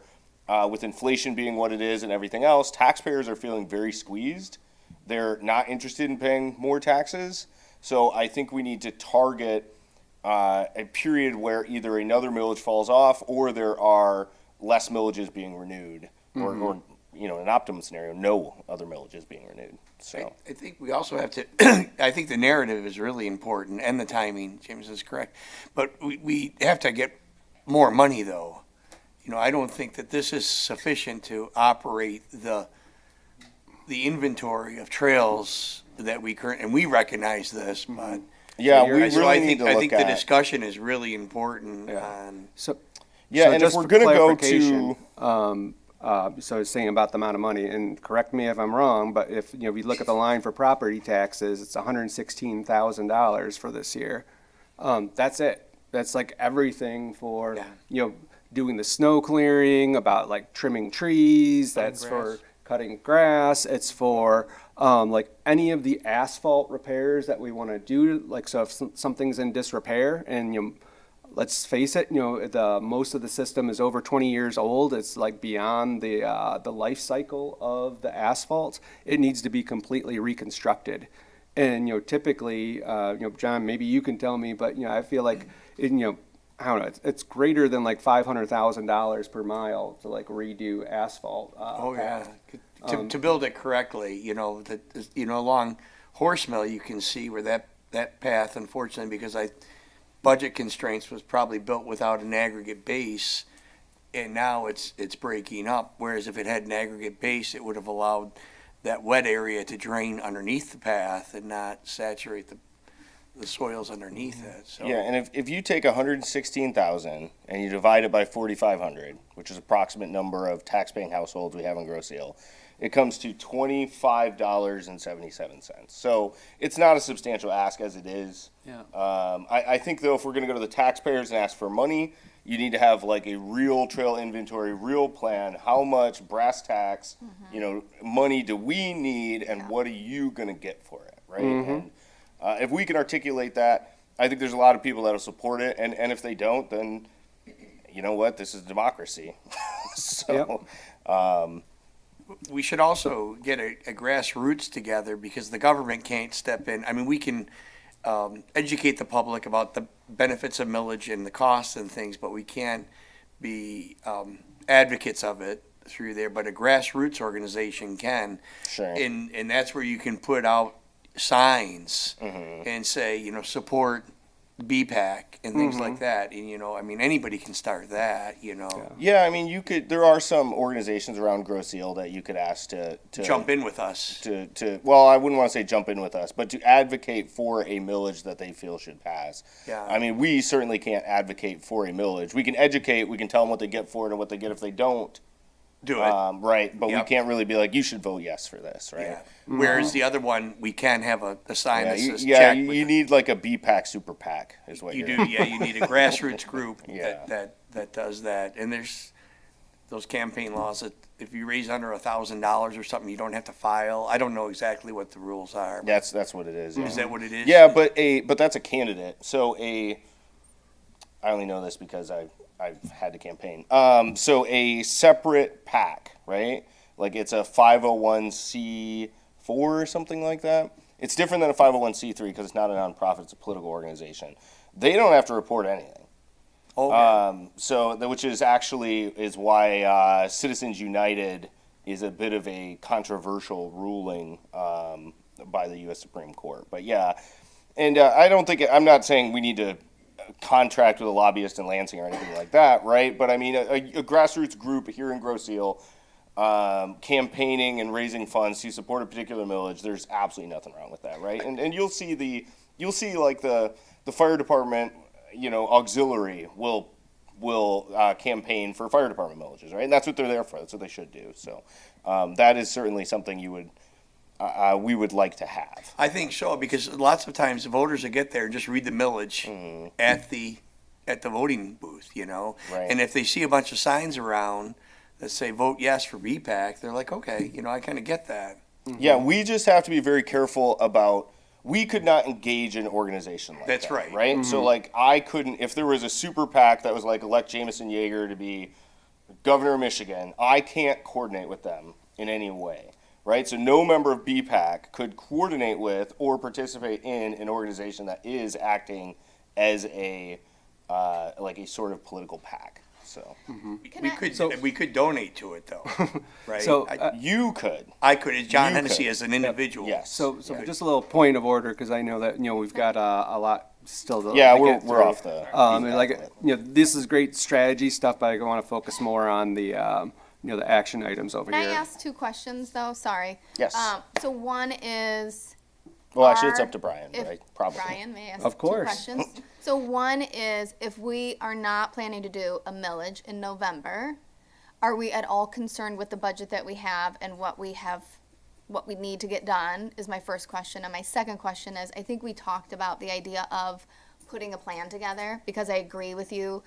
with inflation being what it is and everything else, taxpayers are feeling very squeezed. They're not interested in paying more taxes. So I think we need to target a period where either another millage falls off or there are less millages being renewed, or an optimum scenario, no other millages being renewed. So I think we also have to, I think the narrative is really important and the timing, James is correct. But we have to get more money though. I don't think that this is sufficient to operate the the inventory of trails that we and we recognize this, but. Yeah, we So really need to I look think the at. discussion is really important on. So, Yeah, so and if just we're for gonna go clarification, to, so I was saying about the amount of money, and correct me if I'm wrong, but if, we look at the line for property taxes, it's $116,000 for this year. That's it. That's like everything for, doing the snow clearing, about like trimming trees, that's for cutting grass, it's for, like any of the asphalt repairs that we want to do, like, so if something's in disrepair and, let's face it, most of the system is over 20 years old. It's like beyond the life cycle of the asphalt. It needs to be completely reconstructed. And, typically, John, maybe you can tell me, but, I feel like, I don't know, it's greater than like $500,000 per mile to like redo asphalt. Oh, yeah. To build it correctly, along Horse Mill, you can see where that path, unfortunately, because budget constraints, was probably built without an aggregate base, and now it's breaking up, whereas if it had an aggregate base, it would have allowed that wet area to drain underneath the path and not saturate the soils underneath it, so. Yeah, and if you take 116,000 and you divide it by 4,500, which is approximate number of tax-paying households we have in Grosse Ile, it comes to $25.77. So it's not a substantial ask as it is. Yeah. I think though, if we're gonna go to the taxpayers and ask for money, you need to have like a real trail inventory, real plan. How much brass tacks, money do we need, and what are you gonna get for it, right? And if we can articulate that, I think there's a lot of people that'll support it. And if they don't, then you know what? This is democracy. So. We should also get a grassroots together, because the government can't step in. I mean, we can educate the public about the benefits of millage and the costs and things, but we can't be advocates of it through there. But a grassroots organization can. Sure. And that's where you can put out signs and say, support BPAC and things like that. And, anybody can start that, Yeah, there are some organizations around Grosse Ile that you could ask to jump in with us. Well, I wouldn't want to say jump in with us, but to advocate for a millage that they feel should pass. Yeah. We certainly can't advocate for a millage. We can educate, we can tell them what they get for it and what they get if they don't. Do it. Right, but we Yep. can't really be like, you should vote yes for this, right? Yeah. Whereas the other one, we can have a sign that says Yeah, check. you need like a BPAC super PAC is what You you're. do, yeah, you need a grassroots group Yeah. that does that. And there's those campaign laws that if you raise under $1,000 or something, you don't have to file. I don't know exactly what the rules are. That's what it is. Is that what it is? Yeah, but that's a candidate. So I only know this because I've had to campaign. So a separate PAC, right? Like it's a 501c4 or something like that. It's different than a 501c3 because it's not a nonprofit; it's a political organization. They don't have to report anything. Okay. Which is why Citizens United is a bit of a controversial ruling by the U.S. Supreme Court. But yeah, and I'm not saying we need to contract with a lobbyist in Lansing or anything like that, right? But a grassroots group here in Grosse Ile, campaigning and raising funds to support a particular millage, there's absolutely nothing wrong with that, right? And you'll see like the fire department, auxiliary will campaign for fire department millages, right? And that's what they're there for. That's what they should do. So that is certainly something we would like to have. I think so, because lots of times the voters will get there and just read the millage at the voting booth, Right. And if they see a bunch of signs around that say vote yes for BPAC, they're like, okay, I kind of get that. Yeah, we just have to be very careful about. We could not engage an organization like That's that. right. Right? So, I couldn't, if there was a super PAC that was like elect Jamison Yeager to be governor of Michigan, I can't coordinate with them in any way. Right? So, no member of BPAC could coordinate with or participate in an organization that is acting as a sort of political PAC. So, We could donate to it though, right? So, you could. I could, as John You Hennessy could. as an individual. Yes. So just a little point of order, because I know that, we've got a lot still to Yeah, to get we're through. off the. This is great strategy stuff, but I want to focus more on the the action items over Can I here. ask two questions though? Sorry. Yes. So one is. Well, actually, it's are- up to Brian, if- right? Probably. Brian, may I ask Of course. two questions? So one is, if we are not planning to do a millage in November, are we at all concerned with the budget that we have and what we need to get done, is my first question. And my second question is, I think we talked about the idea of putting a plan together, because I agree with you.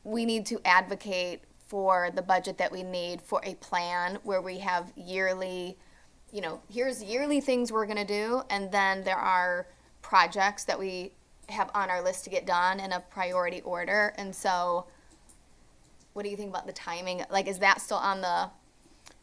We need to advocate for the budget that we need for a plan where we have yearly, here's yearly things we're gonna do, and then there are projects that we have on our list to get done in a priority order. And so, what do you think about the timing? Like, is that still on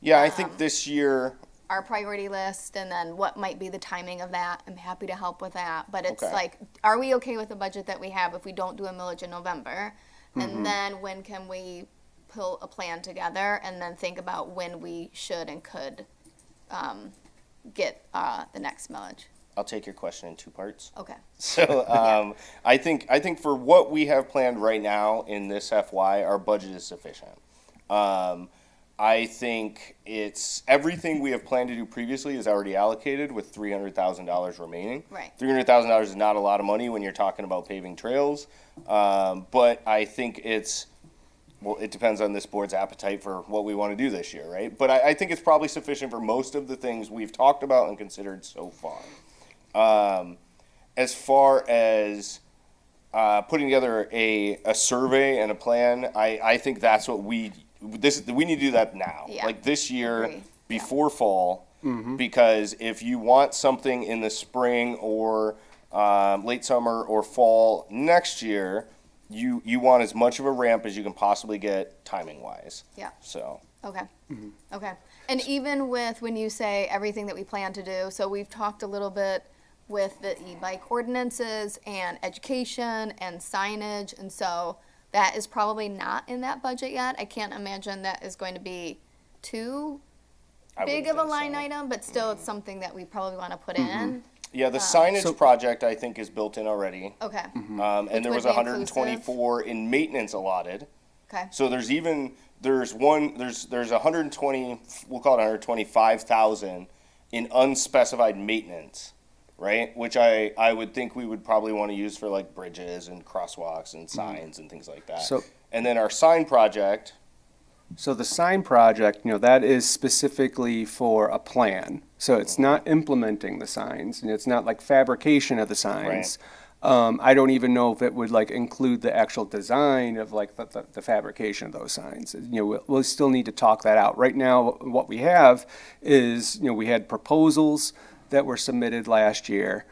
Yeah, I think this year, our priority list? And then what might be the timing of that? I'm happy to help with that. But it's Okay. like, are we okay with the budget that we have if we don't do a millage in November? And then when can we pull a plan together and then think about when we should and could get the next millage? I'll take your question in two parts. Okay. So I think for what we have planned right now in this FY, our budget is sufficient. I think it's everything we have planned to do previously is already allocated with $300,000 remaining. Right. $300,000 is not a lot of money when you're talking about paving trails, but I think it depends on this board's appetite for what we want to do this year, right? But I think it's probably sufficient for most of the things we've talked about and considered so far. As far as putting together a survey and a plan, I think that's what we need to do that now. Yeah. Like this year, Agree. before fall, because if you want something in the spring or late summer or fall next year, you want as much of a ramp as you can possibly get timing wise. Yeah. So. Okay. Okay. And even with when you say everything that we plan to do, so we've talked a little bit with the e-bike ordinances and education and signage, and so that is probably not in that budget yet. I can't imagine that is going to be too I big wouldn't of a think line so. item, but still it's something that we probably want to put in. Yeah, the signage project I think is built in already. Okay. And there Which was would be 124 in maintenance allotted. Okay. So there's 120, we'll call it 125,000 in unspecified maintenance, right? Which I would think we would probably want to use for like bridges and crosswalks and signs and things like that. So- And then our sign project, So the sign project, that is specifically for a plan. So it's not implementing the signs, and it's not like fabrication of the signs. I don't even know if it would like include the actual design of like the fabrication of those signs. We'll still need to talk that out. Right now, what we have is, we had proposals that were submitted last year.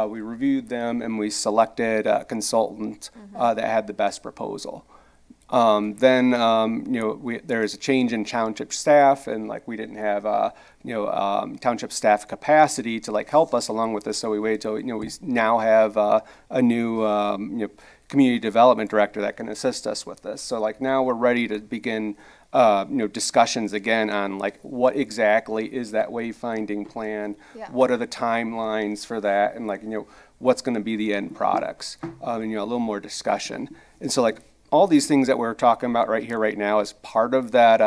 We reviewed them and we selected a consultant that had the best proposal. Then there is a change in township staff, and like we didn't have township staff capacity to like help us along with this, so we waited till we now have a new community development director that can assist us with this. So like now we're ready to begin discussions again on like what exactly is that wayfinding plan, Yeah. what are the timelines for that, and like what's going to be the end products, and a little more discussion. And so like all these things that we're talking about right here, right now, as part of that,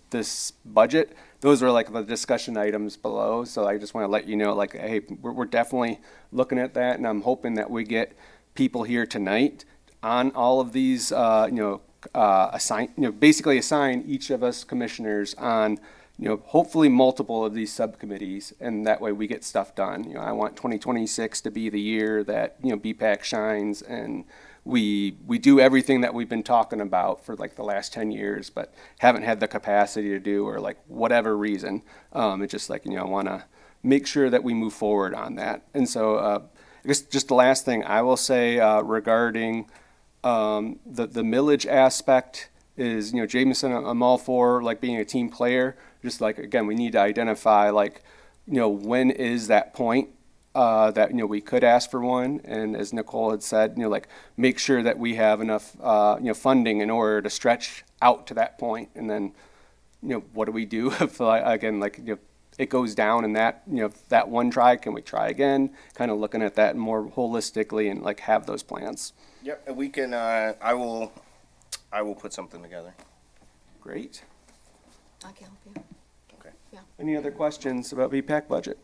this budget, those are like the discussion items below. So I just want to let you know, like, hey, we're definitely looking at that, and I'm hoping that we get people here tonight on all of these, basically assign each of us commissioners on, hopefully multiple of these subcommittees, and that way we get stuff done. I want 2026 to be the year that, BPAC shines, and we do everything that we've been talking about for like the last 10 years, but haven't had the capacity to do, or like whatever reason. It's just like, I want to make sure that we move forward on that. And so I guess just the last thing I will say regarding the millage aspect is, Jameson, I'm all for like being a team player. Just like, again, we need to identify like, when is that point that, we could ask for one. And as Nicole had said, like make sure that we have enough, funding in order to stretch out to that point. And then, what do we do if, again, like, it goes down in that, that one try, can we try again? Kind of looking at that more holistically and like have those plans. yep, and we can, I will put something together. Great. I can help you. Any other questions about BPAC budget?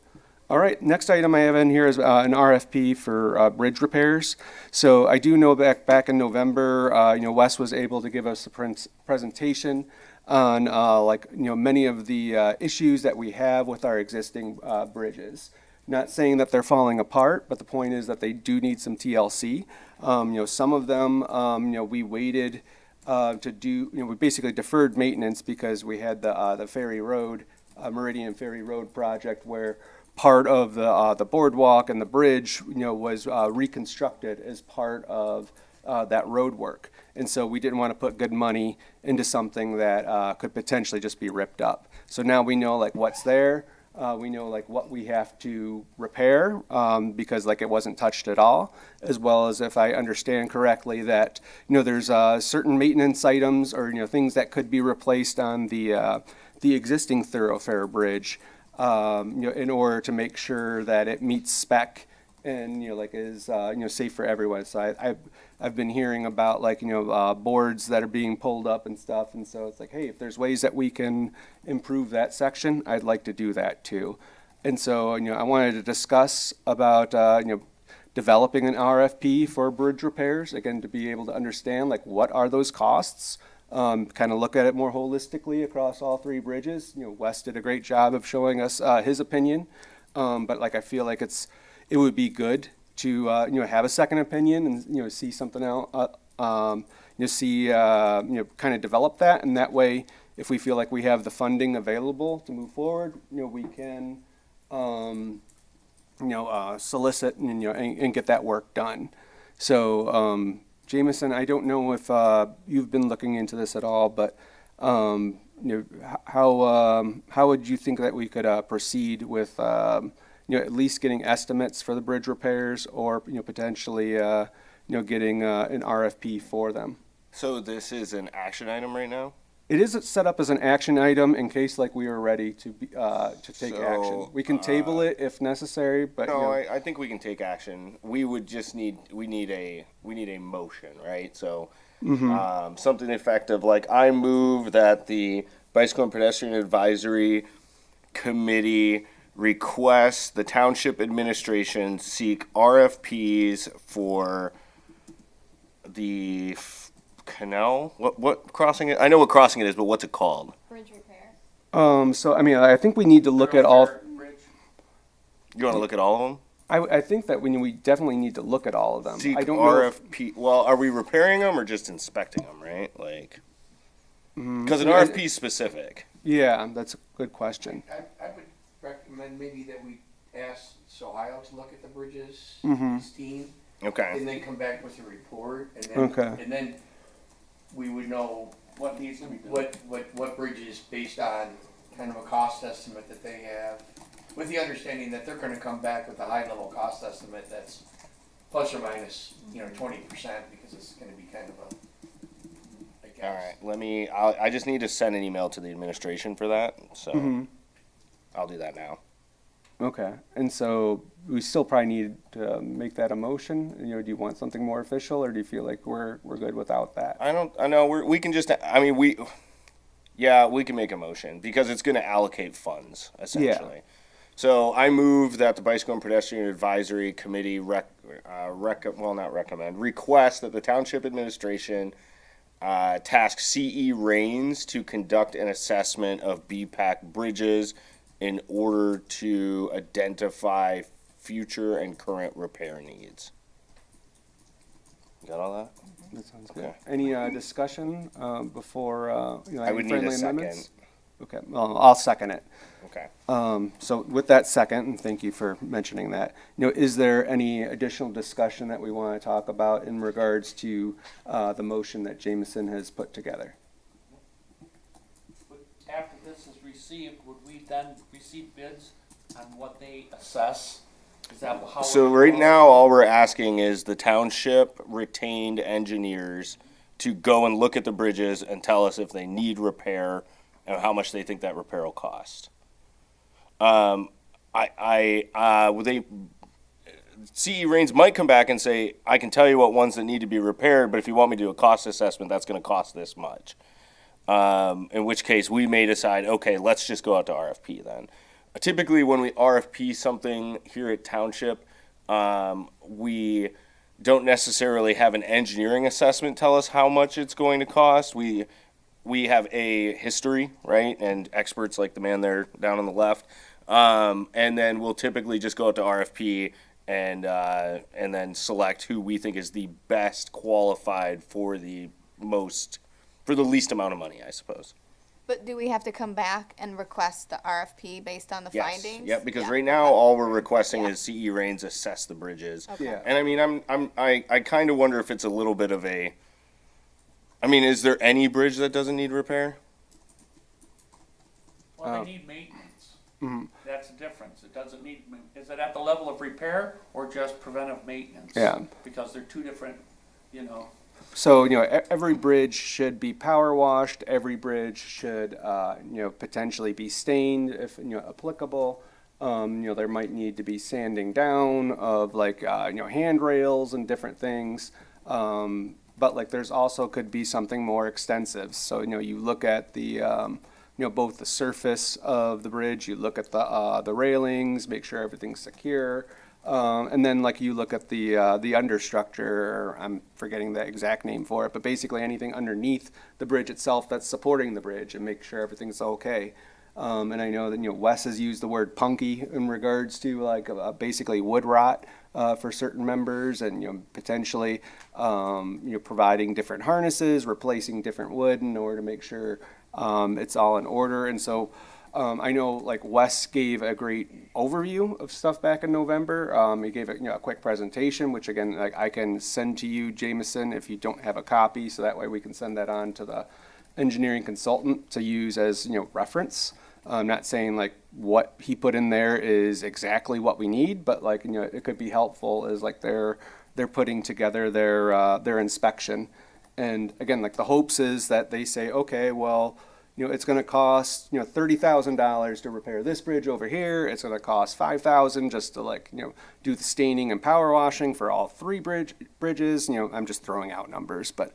All right, next item I have in here is an RFP for bridge repairs. So I do know back in November, Wes was able to give us a presentation on many of the issues that we have with our existing bridges. Not saying that they're falling apart, but the point is that they do need some TLC. Some of them, we waited to do, we basically deferred maintenance because we had the Ferry Road, Meridian Ferry Road project where part of the boardwalk and the bridge, was reconstructed as part of that road work. And so we didn't want to put good money into something that could potentially just be ripped up. So now we know what's there. We know what we have to repair because it wasn't touched at all, as well as if I understand correctly that there's certain maintenance items or things that could be replaced on the existing thoroughfare bridge, in order to make sure that it meets spec and is safe for everyone. So I've been hearing about boards that are being pulled up and stuff, and so it's hey, if there's ways that we can improve that section, I'd like to do that too. And so I wanted to discuss about developing an RFP for bridge repairs, again, to be able to understand what are those costs. Kind of look at it more holistically across all three bridges. Wes did a great job of showing us his opinion, but I feel it would be good to have a second opinion and see something else. Kind of develop that, and that way, if we feel like we have the funding available to move forward, we can solicit and get that work done. So. Jameson, I don't know if you've been looking into this at all, but how would you think that we could proceed with at least getting estimates for the bridge repairs, or potentially getting an RFP for them? So this is an action item right now? It is set up as an action item in case we are ready to take action. We can table it if necessary, but No, I think we can take action. We would just need a motion, right? So something effective I move that the Bicycle and Pedestrian Advisory Committee requests the Township Administration seek RFPs for the canal? What crossing it? I know what crossing it is, but what's it called? Bridge repair. So I think we need to look at all. You want to look at all of them? I think that we definitely need to look at all of them. Seek I don't know if- RFP. Well, are we repairing them or just inspecting them? Right, because an RFP is specific. Yeah, that's a good question. I would recommend maybe that we ask Ohio to look at the bridges, his team, Okay. and then come back with a report, and then, Okay. and then we would know What needs to be done? what bridges based on kind of a cost estimate that they have, with the understanding that they're gonna come back with a high level cost estimate that's plus or minus, 20%, because it's gonna be kind of a guess. All right. I just need to send an email to the administration for that, so I'll do that now. Okay, and so we still probably need to make that a motion. Do you want something more official, or do you feel like we're good without that? I know we can just. we can make a motion because it's going to allocate funds essentially. So I move that the Bicycle and Pedestrian Advisory Committee request that the Township Administration task CE Rains to conduct an assessment of BPAC bridges in order to identify future and current repair needs. You got all that? That sounds good. Okay. Any discussion before, I any would need friendly a second. amendments? Okay, well, I'll second it. Okay. So with that second, and thank you for mentioning that, is there any additional discussion that we want to talk about in regards to the motion that Jameson has put together? After this is received, would we then receive bids on what they assess? Is that how? So right now, all we're asking is the township retained engineers to go and look at the bridges and tell us if they need repair and how much they think that repair will cost. CE Rains might come back and say, I can tell you what ones that need to be repaired, but if you want me to do a cost assessment, that's going to cost this much. in which case we may decide, okay, let's just go out to RFP then. Typically, when we RFP something here at Township, we don't necessarily have an engineering assessment tell us how much it's going to cost. We have a history, right, and experts like the man there down on the left, and then we'll typically just go out to RFP and then select who we think is the best qualified for the least amount of money, I suppose. But do we have to come back and request the RFP based on the Yes. findings? Yep, because Yeah. right now, all we're requesting Yeah. is CE Rains assess the bridges. Okay. Yeah. And I mean, I kind of wonder if it's a little bit of a, I mean, is there any bridge that doesn't need repair? Well, they need maintenance. That's the difference. It doesn't need, is it at the level of repair or just preventive maintenance? Yeah. Because they're two different, you know. So, every bridge should be power washed, every bridge should, potentially be stained if, applicable. There might need to be sanding down of handrails and different things. But there's also could be something more extensive. So, you look at the, both the surface of the bridge, you look at the railings, make sure everything's secure. And then you look at the understructure, I'm forgetting the exact name for it, but basically anything underneath the bridge itself that's supporting the bridge and make sure everything's okay. And I know that, Wes has used the word punky in regards to basically wood rot, for certain members and, potentially, providing different harnesses, replacing different wood in order to make sure, it's all in order. And so, I know Wes gave a great overview of stuff back in November. He gave a quick presentation, which again, I can send to you, Jameson, if you don't have a copy, so that way we can send that on to the engineering consultant to use as, reference. I'm not saying what he put in there is exactly what we need, but it could be helpful as they're putting together their inspection. And again, the hopes is that they say, okay, well, it's going to cost, $30,000 to repair this bridge over here. It's going to cost $5,000 just to do the staining and power washing for all three bridges. I'm just throwing out numbers, but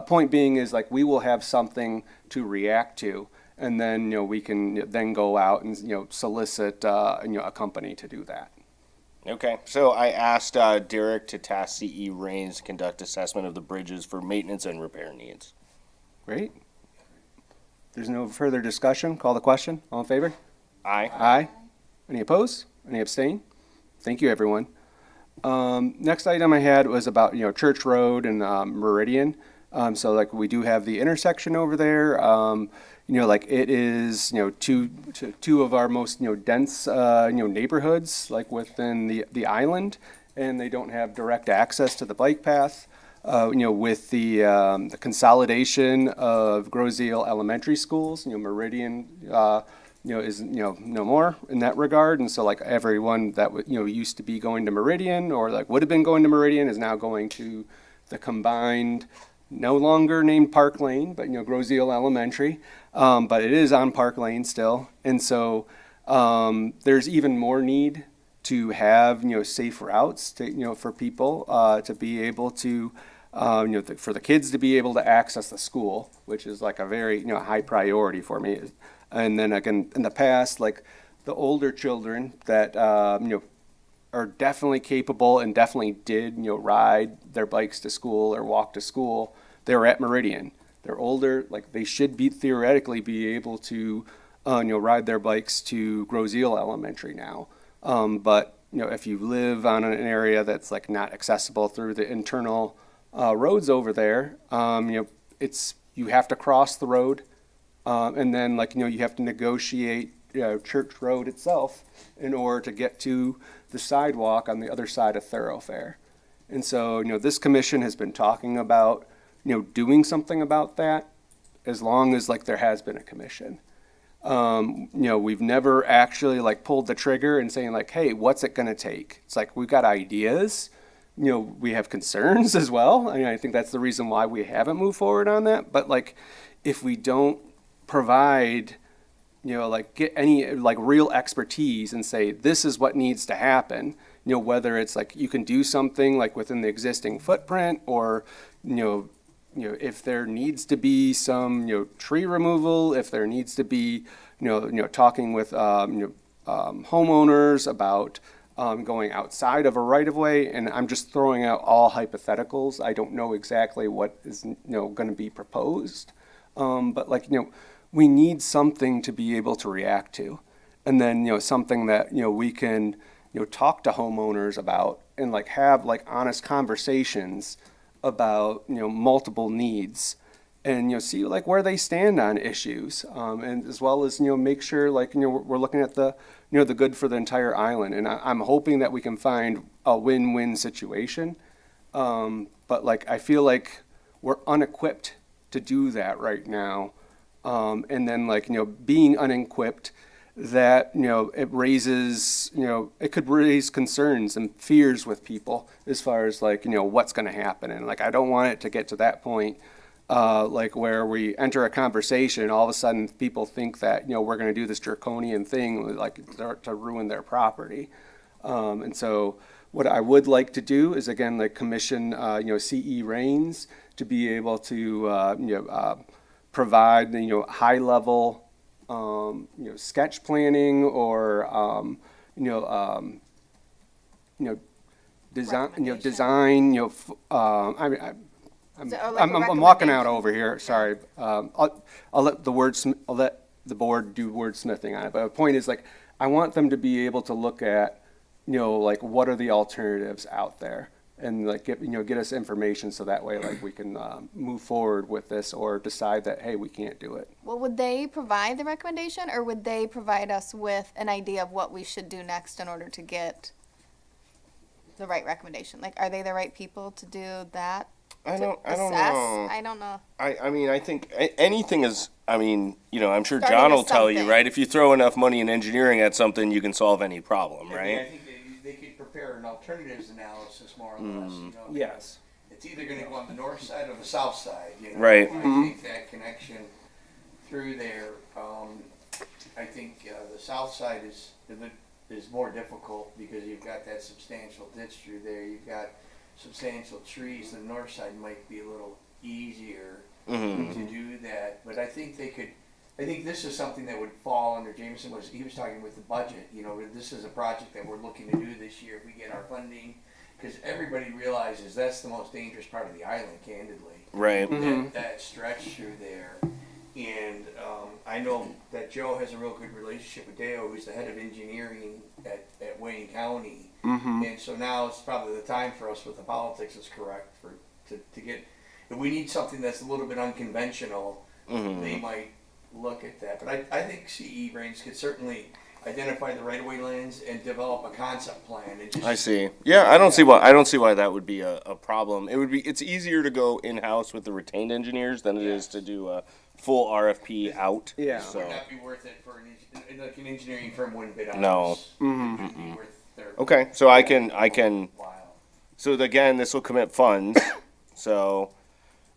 point being is we will have something to react to, and then we can then go out and solicit a company to do that. Okay, so I asked Derek to task CE Rains to conduct assessment of the bridges for maintenance and repair needs. Great. There's no further discussion. Call the question. All in favor? Aye. Aye. Any opposed? Any abstain? Thank you, everyone. Next item I had was about, Church Road and Meridian. So we do have the intersection over there. It is, two of our most, dense, neighborhoods, within the island, and they don't have direct access to the bike path. With the consolidation of Groseal Elementary Schools, Meridian, is, no more in that regard. And so everyone that, used to be going to Meridian or would have been going to Meridian is now going to the combined, no longer named Park Lane, but, Groseal Elementary. But it is on Park Lane still. And so, there's even more need to have, safe routes to, for people, to be able to, for the kids to be able to access the school, which is a very, high priority for me. And then again, in the past, the older children that, are definitely capable and definitely did, ride their bikes to school or walk to school, they were at Meridian. They're older, they should be theoretically be able to, ride their bikes to Groseal Elementary now. But, if you live on an area that's not accessible through the internal roads over there, you have to cross the road. And then you have to negotiate, Church Road itself in order to get to the sidewalk on the other side of thoroughfare. And so, this commission has been talking about, doing something about that as long as there has been a commission. We've never actually pulled the trigger and saying hey, what's it going to take? It's we've got ideas, we have concerns as well. I think that's the reason why we haven't moved forward on that. But if we don't provide, get any real expertise and say, this is what needs to happen, whether it's you can do something within the existing footprint or, if there needs to be some, tree removal, if there needs to be, talking with, homeowners about, going outside of a right-of-way, and I'm just throwing out all hypotheticals. I don't know exactly what is, gonna be proposed. But like, we need something to be able to react to. And then, something that, we can, talk to homeowners about and like have like honest conversations about, multiple needs and, see like where they stand on issues. And as well as, make sure like, we're looking at the, the good for the entire island. And I'm hoping that we can find a win-win situation. But like, I feel like we're unequipped to do that right now. And then like, being unequipped, that, it raises, it could raise concerns and fears with people as far as like, what's going to happen. And like, I don't want it to get to that point, like where we enter a conversation, all of a sudden people think that, we're going to do this draconian thing, like to ruin their property. And so what I would like to do is again, like commission, CE Rains to be able to, provide, high level, sketch planning or, design, I mean, I'm walking out over here, sorry. I'll let I'll let the board do wordsmithing on it, but the point is like, I want them to be able to look at, like what are the alternatives out there? And like get us information so that way like we can move forward with this or decide that, hey, we can't do it. Well, would they provide the recommendation, or would they provide us with an idea of what we should do next in order to get the right recommendation? Like, are they the right people to do that? I don't know. I don't know. I mean, I think anything is, I mean, I'm sure Starting John with will tell you, something. right? If you throw enough money in engineering at something, you can solve any problem, I right? think they could prepare an alternatives analysis more or less, Yes. It's either gonna go on the north side or the south side, Right. I think that connection through there, I think, the south side is more difficult because you've got that substantial ditch through there, you've got substantial trees. The north side might be a little easier to do that, but I think this is something that would fall under, he was talking with the budget, this is a project that we're looking to do this year if we get our funding, because everybody realizes that's the most dangerous part of the island, candidly. Right. That stretch through there. And I know that Joe has a real good relationship with Deo, who's the head of engineering at Wayne County. And so now it's probably the time for us, with the politics is correct, to get, if we need something that's a little bit unconventional, they might look at that. But I think CE Rains could certainly identify the right-of-way lands and develop a concept plan. And just, I see. Yeah, I don't see why that would be a problem. It's easier to go in-house with the retained engineers than it is to do a full RFP out. Yeah. It would not be worth it for like an engineering firm wouldn't bid on No. this. It would be worth their Okay, so I can. while. So again, this will commit funds. So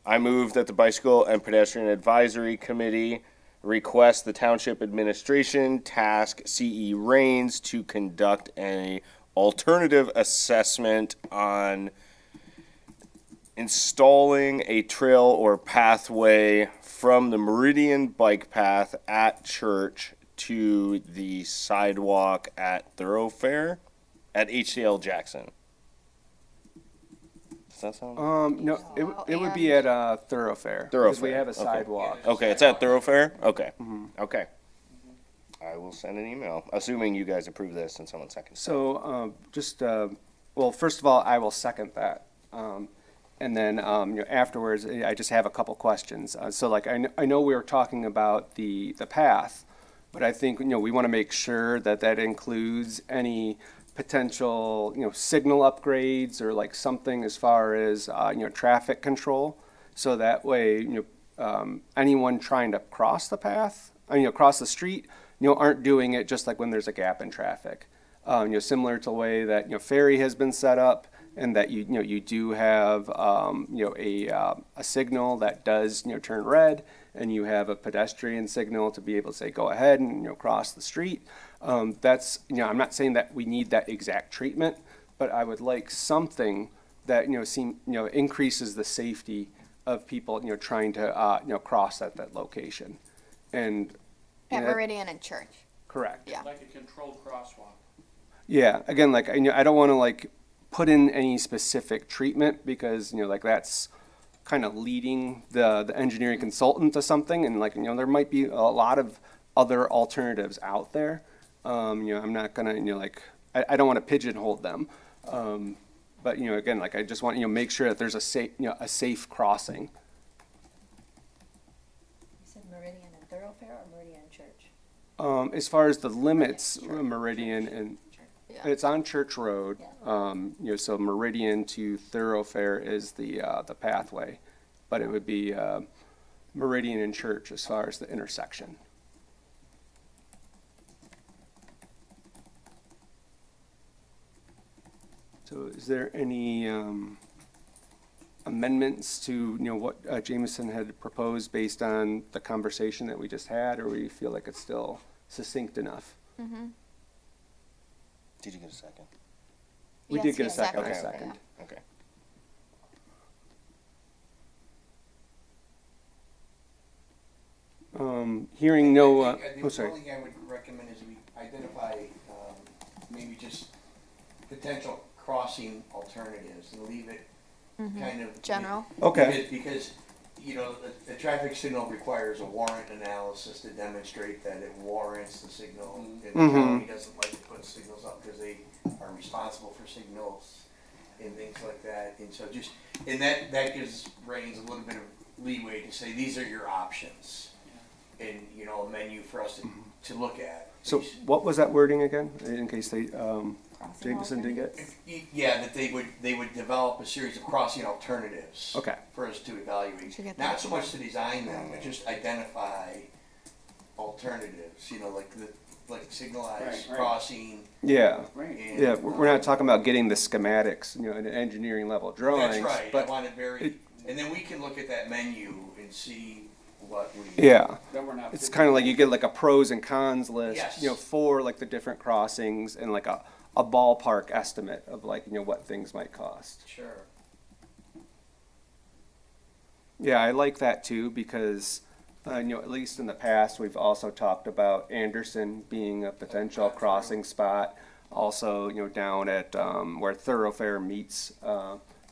I move that the Bicycle and Pedestrian Advisory Committee request the Township Administration task CE Rains to conduct an alternative assessment on installing a trail or pathway from the Meridian bike path at Church to the sidewalk at Thoroughfare at HCL Jackson. Does that sound? No, it would be at Thoroughfare. Because we Thoroughfare, have a okay. sidewalk. Okay, it's at Thoroughfare? Okay. Okay. I will send an email, assuming you guys approve this and someone seconds. So, well, first of all, I will second that. And then, afterwards, I just have a couple questions. So like, I know we were talking about the path, but I think, we want to make sure that that includes any potential, signal upgrades or like something as far as, traffic control. So that way, anyone trying to cross the path, cross the street, aren't doing it just like when there's a gap in traffic. Similar to the way that, ferry has been set up, and that you do have a signal that does turn red, and you have a pedestrian signal to be able to say go ahead and cross the street. That's I'm not saying that we need that exact treatment, but I would like something that increases the safety of people, trying to, cross at that location. And. At you know, Meridian and Church. Correct. Yeah. Like a controlled crosswalk. Yeah, again, like, I don't want to like put in any specific treatment because, like that's kind of leading the engineering consultant to something, and like, there might be a lot of other alternatives out there. I'm not gonna, like, I don't want to pigeonhole them. But, again, like I just want, make sure that there's a safe crossing. You said Meridian and Thoroughfare or Meridian and Church? As far as the limits, Meridian and Yeah. it's on Church Road. Yeah. So Meridian to Thoroughfare is the pathway, but it would be Meridian and Church as far as the intersection. So is there any amendments to, what Jameson had proposed based on the conversation that we just had, or we feel like it's still succinct enough? Did you get a second? We Yes, did get a he second, seconded, second. yeah. Okay. Hearing no, I think, oh, sorry. The only thing I would recommend is we identify, maybe just potential crossing alternatives and leave it kind of. General. Okay. Because, the traffic signal requires a warrant analysis to demonstrate that it warrants the signal. And the county doesn't like to put signals up because they are responsible for signals and things like that. And so that gives Raines a little bit of leeway to say, these are your options. And, a menu for us to look at. So what was that wording again, in case they, Jameson did get? Yeah, that they would develop a series of crossing alternatives. Okay. For us to evaluate. Should get Not that. so much to design them, but just identify alternatives, like signalized Right. crossing. Yeah, Right. And, yeah, we're not talking about getting the schematics, in an engineering level drawings. That's right, I But, want it very, and then we can look at that menu and see what we. yeah, Then we're not. it's kind of like you get like a pros and cons list, Yes. for like the different crossings and like a ballpark estimate of like, what things might cost. Sure. Yeah, I like that too, because, at least in the past, we've also talked about Anderson being a potential crossing spot. Also, down at, where Thoroughfare meets,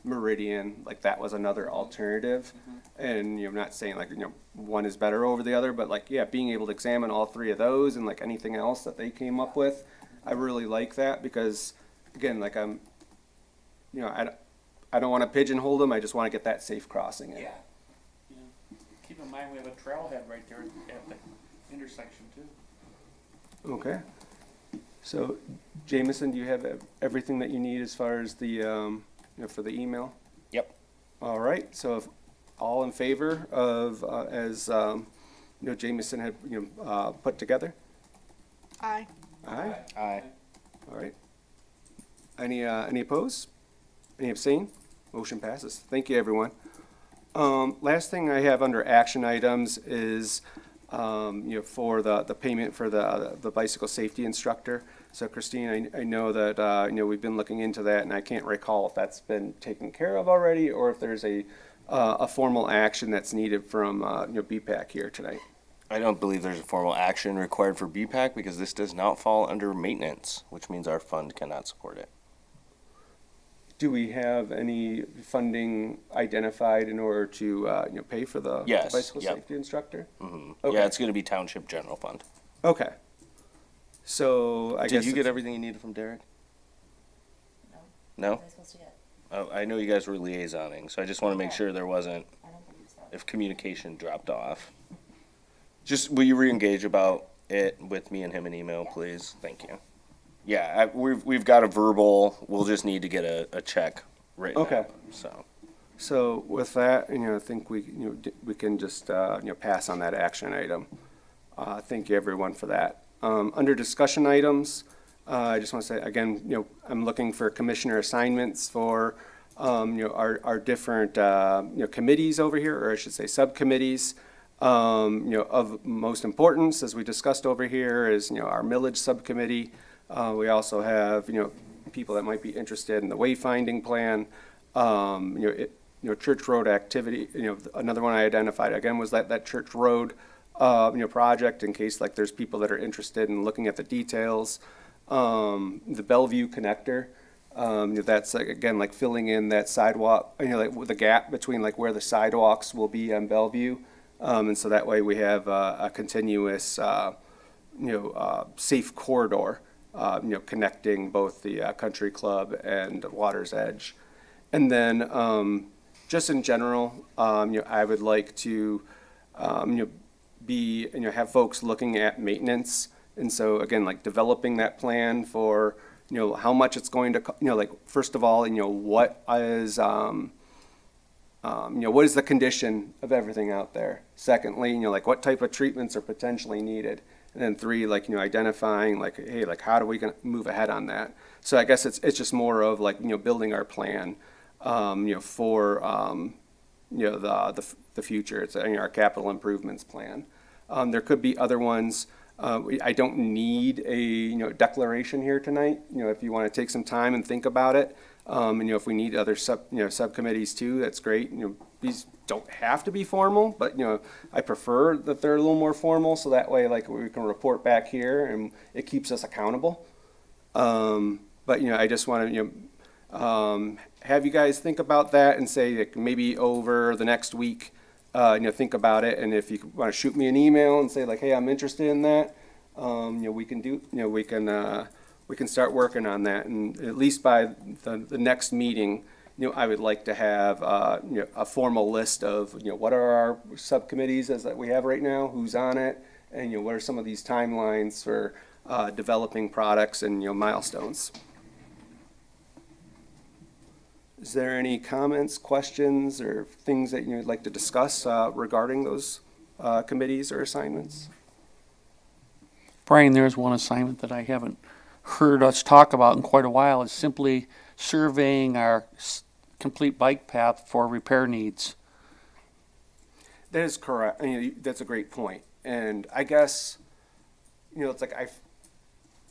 Meridian, like that was another alternative. And, I'm not saying like, one is better over the other, but like, yeah, being able to examine all three of those and like anything else that they came up with, I really like that because, again, like I don't want to pigeonhole them, I just want to get that safe crossing in. Yeah. Keep in mind, we have a trailhead right there at the intersection too. Okay. So, Jameson, do you have everything that you need as far as the, for the email? Yep. All right, so if all in favor of, as, Jameson had, put together? Aye. Aye. Aye. All right. Any opposed? Any abstain? Motion passes. Thank you, everyone. Last thing I have under action items is, for the payment for the bicycle safety instructor. So Christine, I know that, we've been looking into that, and I can't recall if that's been taken care of already, or if there's a formal action that's needed from, BPAC here tonight. I don't believe there's a formal action required for BPAC because this does not fall under maintenance, which means our fund cannot support it. Do we have any funding identified in order to, pay for the Yes, bicycle yep. safety instructor? hmm Okay. Yeah, it's going to be Township General Fund. Okay. So I guess. Did you get it's- everything you needed from Derek? No. No? What was I supposed to get? Oh, I know you guys were liaisoning, so I just want to make Okay. sure there wasn't, I don't believe so. if communication dropped off. Just, will you re-engage about it with me and him in email, please? Thank you. Yeah, we've got a verbal, we'll just need to get a check written Okay. out, so. So with that, I think we, we can just, pass on that action item. Thank you, everyone, for that. Under discussion items, I just want to say, again, I'm looking for commissioner assignments for, our different, committees over here, or I should say subcommittees. Of most importance, as we discussed over here, is, our millage subcommittee. We also have, people that might be interested in the wayfinding plan. Church Road activity, another one I identified again was that Church Road, project in case like there's people that are interested in looking at the details. The Bellevue connector, that's like, again, like filling in that sidewalk, like with the gap between like where the sidewalks will be on Bellevue. And so that way we have a continuous, safe corridor, connecting both the country club and Water's Edge. And then just in general, I would like to have folks looking at maintenance. And so again, like developing that plan for how much it's going to like first of all, what is what is the condition of everything out there? Secondly, like what type of treatments are potentially needed? And then three, like, identifying like, hey, like how do we gonna move ahead on that? So I guess it's just more of like, building our plan, for, the future. It's our capital improvements plan. There could be other ones. I don't need a, declaration here tonight. If you want to take some time and think about it, if we need other subcommittees too, that's great. These don't have to be formal, but, I prefer that they're a little more formal, so that way, like, we can report back here and it keeps us accountable. But, I just want to, have you guys think about that and say, like, maybe over the next week, think about it, and if you want to shoot me an email and say like, hey, I'm interested in that, we can do, we can start working on that, and at least by the next meeting, I would like to have, a formal list of, what are our subcommittees as that we have right now, who's on it, and, what are some of these timelines for, developing products and, milestones. Is there any comments, questions, or things that you'd like to discuss regarding those committees or assignments? Brian, there's one assignment that I haven't heard us talk about in quite a while, is simply surveying our complete bike path for repair needs. That is correct. That's a great point. And I guess, it's like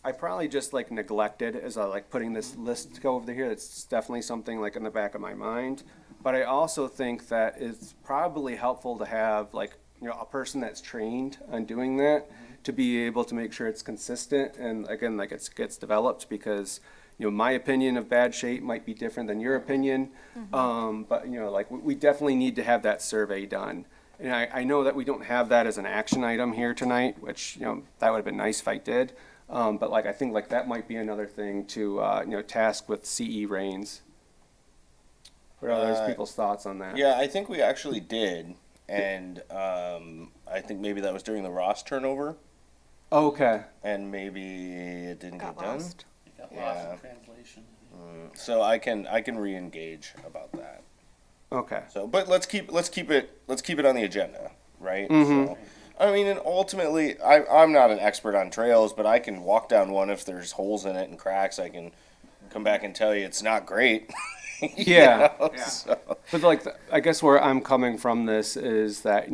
I probably just like neglected as I like putting this list to go over here. It's definitely something like in the back of my mind. But I also think that it's probably helpful to have like, a person that's trained on doing that to be able to make sure it's consistent and again, like it gets developed because, my opinion of bad shape might be different than your opinion. But, like we definitely need to have that survey done. And I know that we don't have that as an action item here tonight, which, that would have been nice if I did. But like, I think like that might be another thing to, task with CE reins. What are other people's thoughts on that? Yeah, I think we actually did. And I think maybe that was during the Ross turnover. Okay. And maybe it didn't get done. Lost. Yeah. So I can re-engage about that. Okay. So, but let's keep it on the agenda, right? So, I mean, and ultimately, I'm not an expert on trails, but I can walk down one if there's holes in it and cracks. I can come back and tell you it's not great. Yeah. So. But like, I guess where I'm coming from this is that,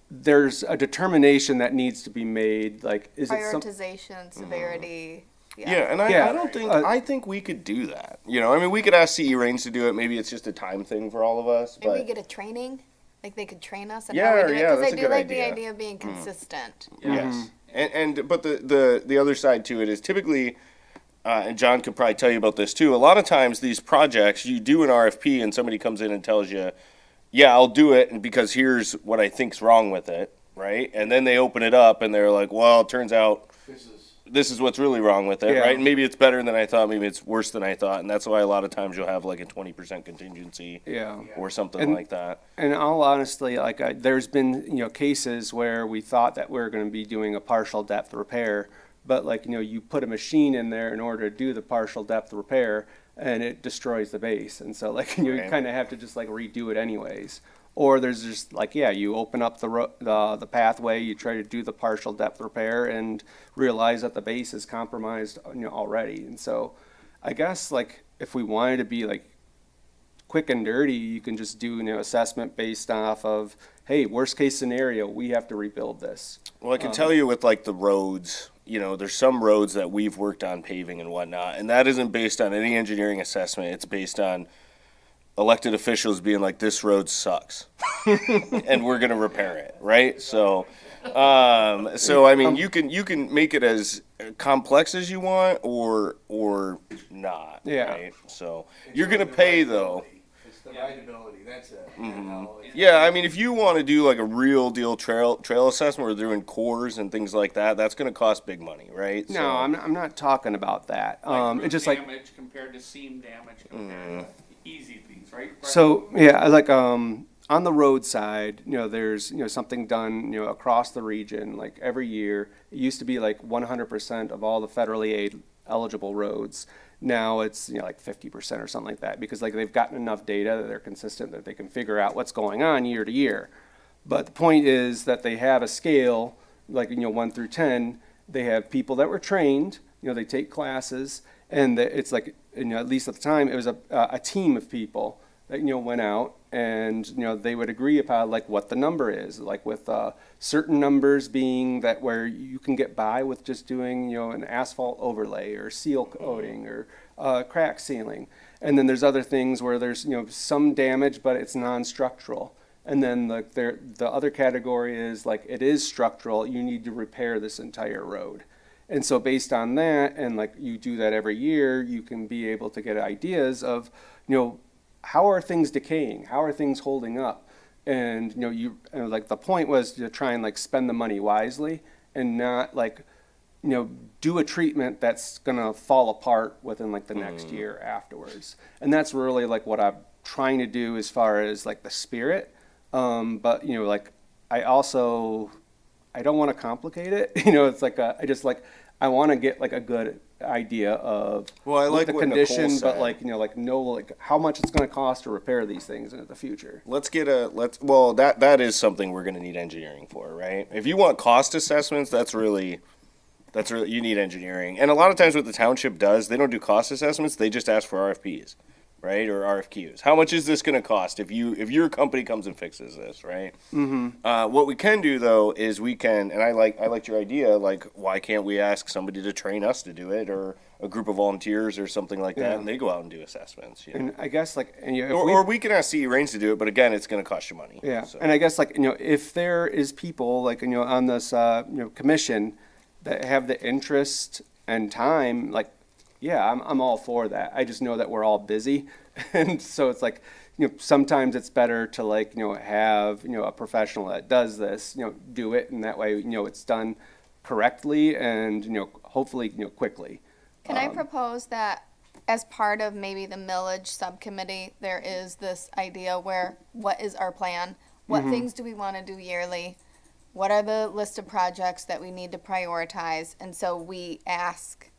there's a determination that needs to be made. Like, is it some? Prioritization, severity. Yeah, and I don't think I think we could do that. I mean, we could ask CE Reigns to do it. Maybe it's just a time thing for all of us. Maybe But we get a training, like they could train us on Yeah, how we do it. yeah, Because that's I a do good like the idea. idea of being consistent. yes, but the other side to it is typically, and John could probably tell you about this too. A lot of times these projects, you do an RFP and somebody comes in and tells you, yeah, I'll do it, and because here's what I think's wrong with it, right? And then they open it up and they're like, well, it turns out this is what's really wrong with it, Yeah. right? And maybe it's better than I thought, maybe it's worse than I thought, and that's why a lot of times you'll have like a 20% contingency Yeah. or something And- like that. And all honestly, like there's been, cases where we thought that we were going to be doing a partial depth repair, but like, you put a machine in there in order to do the partial depth repair and it destroys the base. And so like, you Right. kind of have to just like redo it anyways. Or there's just like, yeah, you open up the pathway, you try to do the partial depth repair and realize that the base is compromised, already. And so I guess like if we wanted to be like quick and dirty, you can just do an assessment based off of, hey, worst case scenario, we have to rebuild this. Well, I can tell you with like the roads, there's some roads that we've worked on paving and whatnot, and that isn't based on any engineering assessment. It's based on elected officials being like, this road sucks, and we're gonna repair it, right? So I mean, you can make it as complex as you want, or not. Yeah. Right? So you're gonna pay though. It's the rideability, that's it. Yeah, I mean, if you want to do like a real deal trail assessment where they're doing cores and things like that, that's going to cost big money, right? No, I'm not talking about that. It's just like, damage compared to seam damage compared to easy things, right? so, yeah, I like, on the road side, there's, something done, across the region, like every year. It used to be like 100% of all the federally aid eligible roads. Now it's, like 50% or something like that, because like they've gotten enough data that they're consistent that they can figure out what's going on year to year. But the point is that they have a scale, like, 1 through 10. They have people that were trained, they take classes, and it's like, at least at the time, it was a team of people that, went out, and, they would agree upon like what the number is, like with certain numbers being that where you can get by with just doing, an asphalt overlay or seal coating or crack sealing. And then there's other things where there's, some damage, but it's non-structural. And then the other category is like, it is structural, you need to repair this entire road. And so based on that, and like you do that every year, you can be able to get ideas of, how are things decaying? How are things holding up? And, like the point was to try and like spend the money wisely and not like, do a treatment that's gonna fall apart within like the next year afterwards. And that's really like what I'm trying to do as far as like the spirit. But, like I don't want to complicate it. It's like I want to get like a good idea of Well, I like the what Nicole condition, said. but like know like how much it's going to cost to repair these things into the future. That is something we're going to need engineering for, right? If you want cost assessments, that's really, you need engineering. And a lot of times what the township does, they don't do cost assessments, they just ask for RFPs, right? Or RFQs. How much is this going to cost if your company comes and fixes this, right? Mm-hmm. What we can do though is we can, and I liked your idea, like why can't we ask somebody to train us to do it, or a group of volunteers or something like that, Yeah. and they go out and do assessments. And I guess like, Or we can ask CE Rains to do it, but again, it's going to cost you money. yeah, So. and I guess like if there is people like on this commission that have the interest and time, like yeah, I'm all for that. I just know that we're all busy, and so it's like sometimes it's better to like have a professional that does this do it, and that way it's done correctly and hopefully quickly. Can I propose that as part of maybe the millage subcommittee, there is this idea where, what is our plan? What things do we want to do yearly? What are the list of projects that we need to prioritize? And so we ask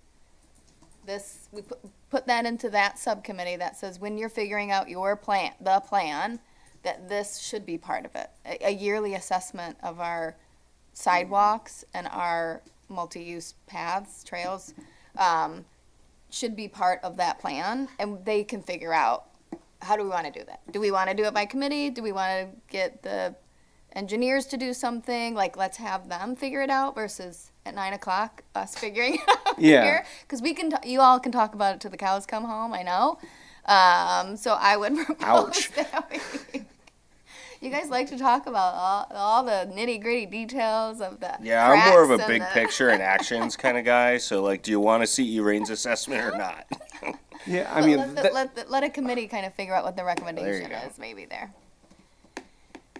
this, we put that into that subcommittee that says when you're figuring out your plan, that this should be part of it. A yearly assessment of our sidewalks and our multi-use paths, trails, should be part of that plan, and they can figure out how do we want to do that. Do we want to do it by committee? Do we want to get the engineers to do something? Like, let's have them figure it out versus at 9 o'clock us figuring it out Yeah. here. Because we can, you all can talk about it till the cows come home. I know. So I would propose Ouch. that you guys like to talk about all the nitty gritty details of the Yeah, I'm more of a cracks big and the- picture and actions kind of guy. So, like, do you want a CE Rains assessment or not? Yeah, I mean let a committee kind of figure out what the recommendation go. is, maybe there.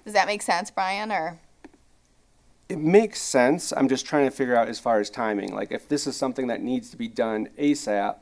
Does that make sense, Brian, or? it makes sense. I'm just trying to figure out as far as timing, like if this is something that needs to be done ASAP,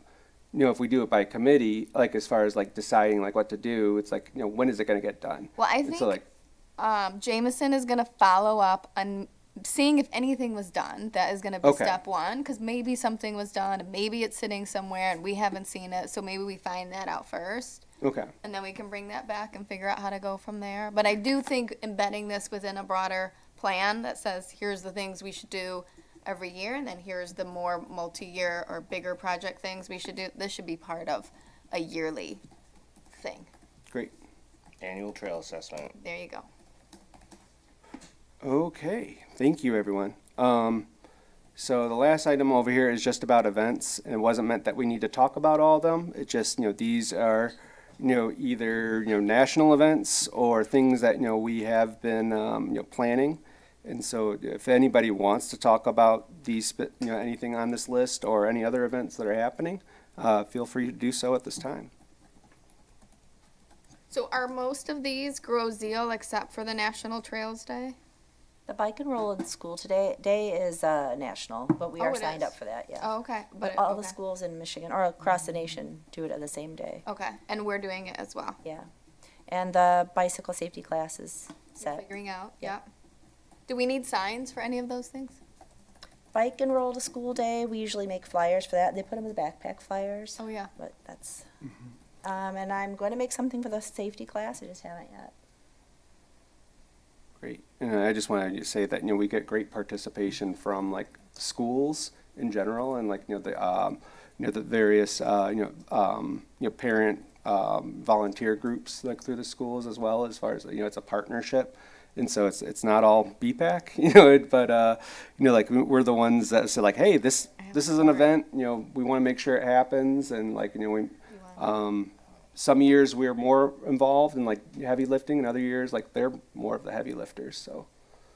if we do it by committee, like as far as like deciding like what to do, it's like, when is it gonna get done? Well, I And think so like, Jameson is going to follow up on seeing if anything was done. That is going to be Okay. step one, because maybe something was done, and maybe it's sitting somewhere and we haven't seen it, so maybe we find that out first. okay, And then we can bring that back and figure out how to go from there. But I do think embedding this within a broader plan that says, here's the things we should do every year, and then here's the more multi-year or bigger project things we should do. This should be part of a yearly thing. great. Annual trail assessment. There you go. Okay, thank you, everyone. So the last item over here is just about events, and it wasn't meant that we need to talk about all of them. It just, these are either, national events or things that, we have been, planning. And so if anybody wants to talk about these, anything on this list or any other events that are happening, feel free to do so at this time. So are most of these Grow Zeal except for the National Trails Day? The bike and roll in school day is national, but we Oh, are it signed is. up for that, yeah. Oh, okay. But all the schools in Michigan, or across the nation, do it on the same day, Okay, and we're doing it as well. yeah. And the bicycle safety class is We're set. figuring out, Yeah. yep. Do we need signs for any of those things? Bike and roll to school day, we usually make flyers for that. They put them in the backpack flyers. Oh, yeah. But that's, and I'm going to make something for the safety class, I just haven't yet. Great. And I just wanted to say that, we get great participation from like schools in general and like, the various, parent, volunteer groups like through the schools as well, as far as, it's a partnership. And so it's not all BPAC, but, like we're the ones that say like, hey, this is an event, we want to make sure it happens. And like, some years we're more involved in like heavy lifting, and other years like they're more of the heavy lifters. So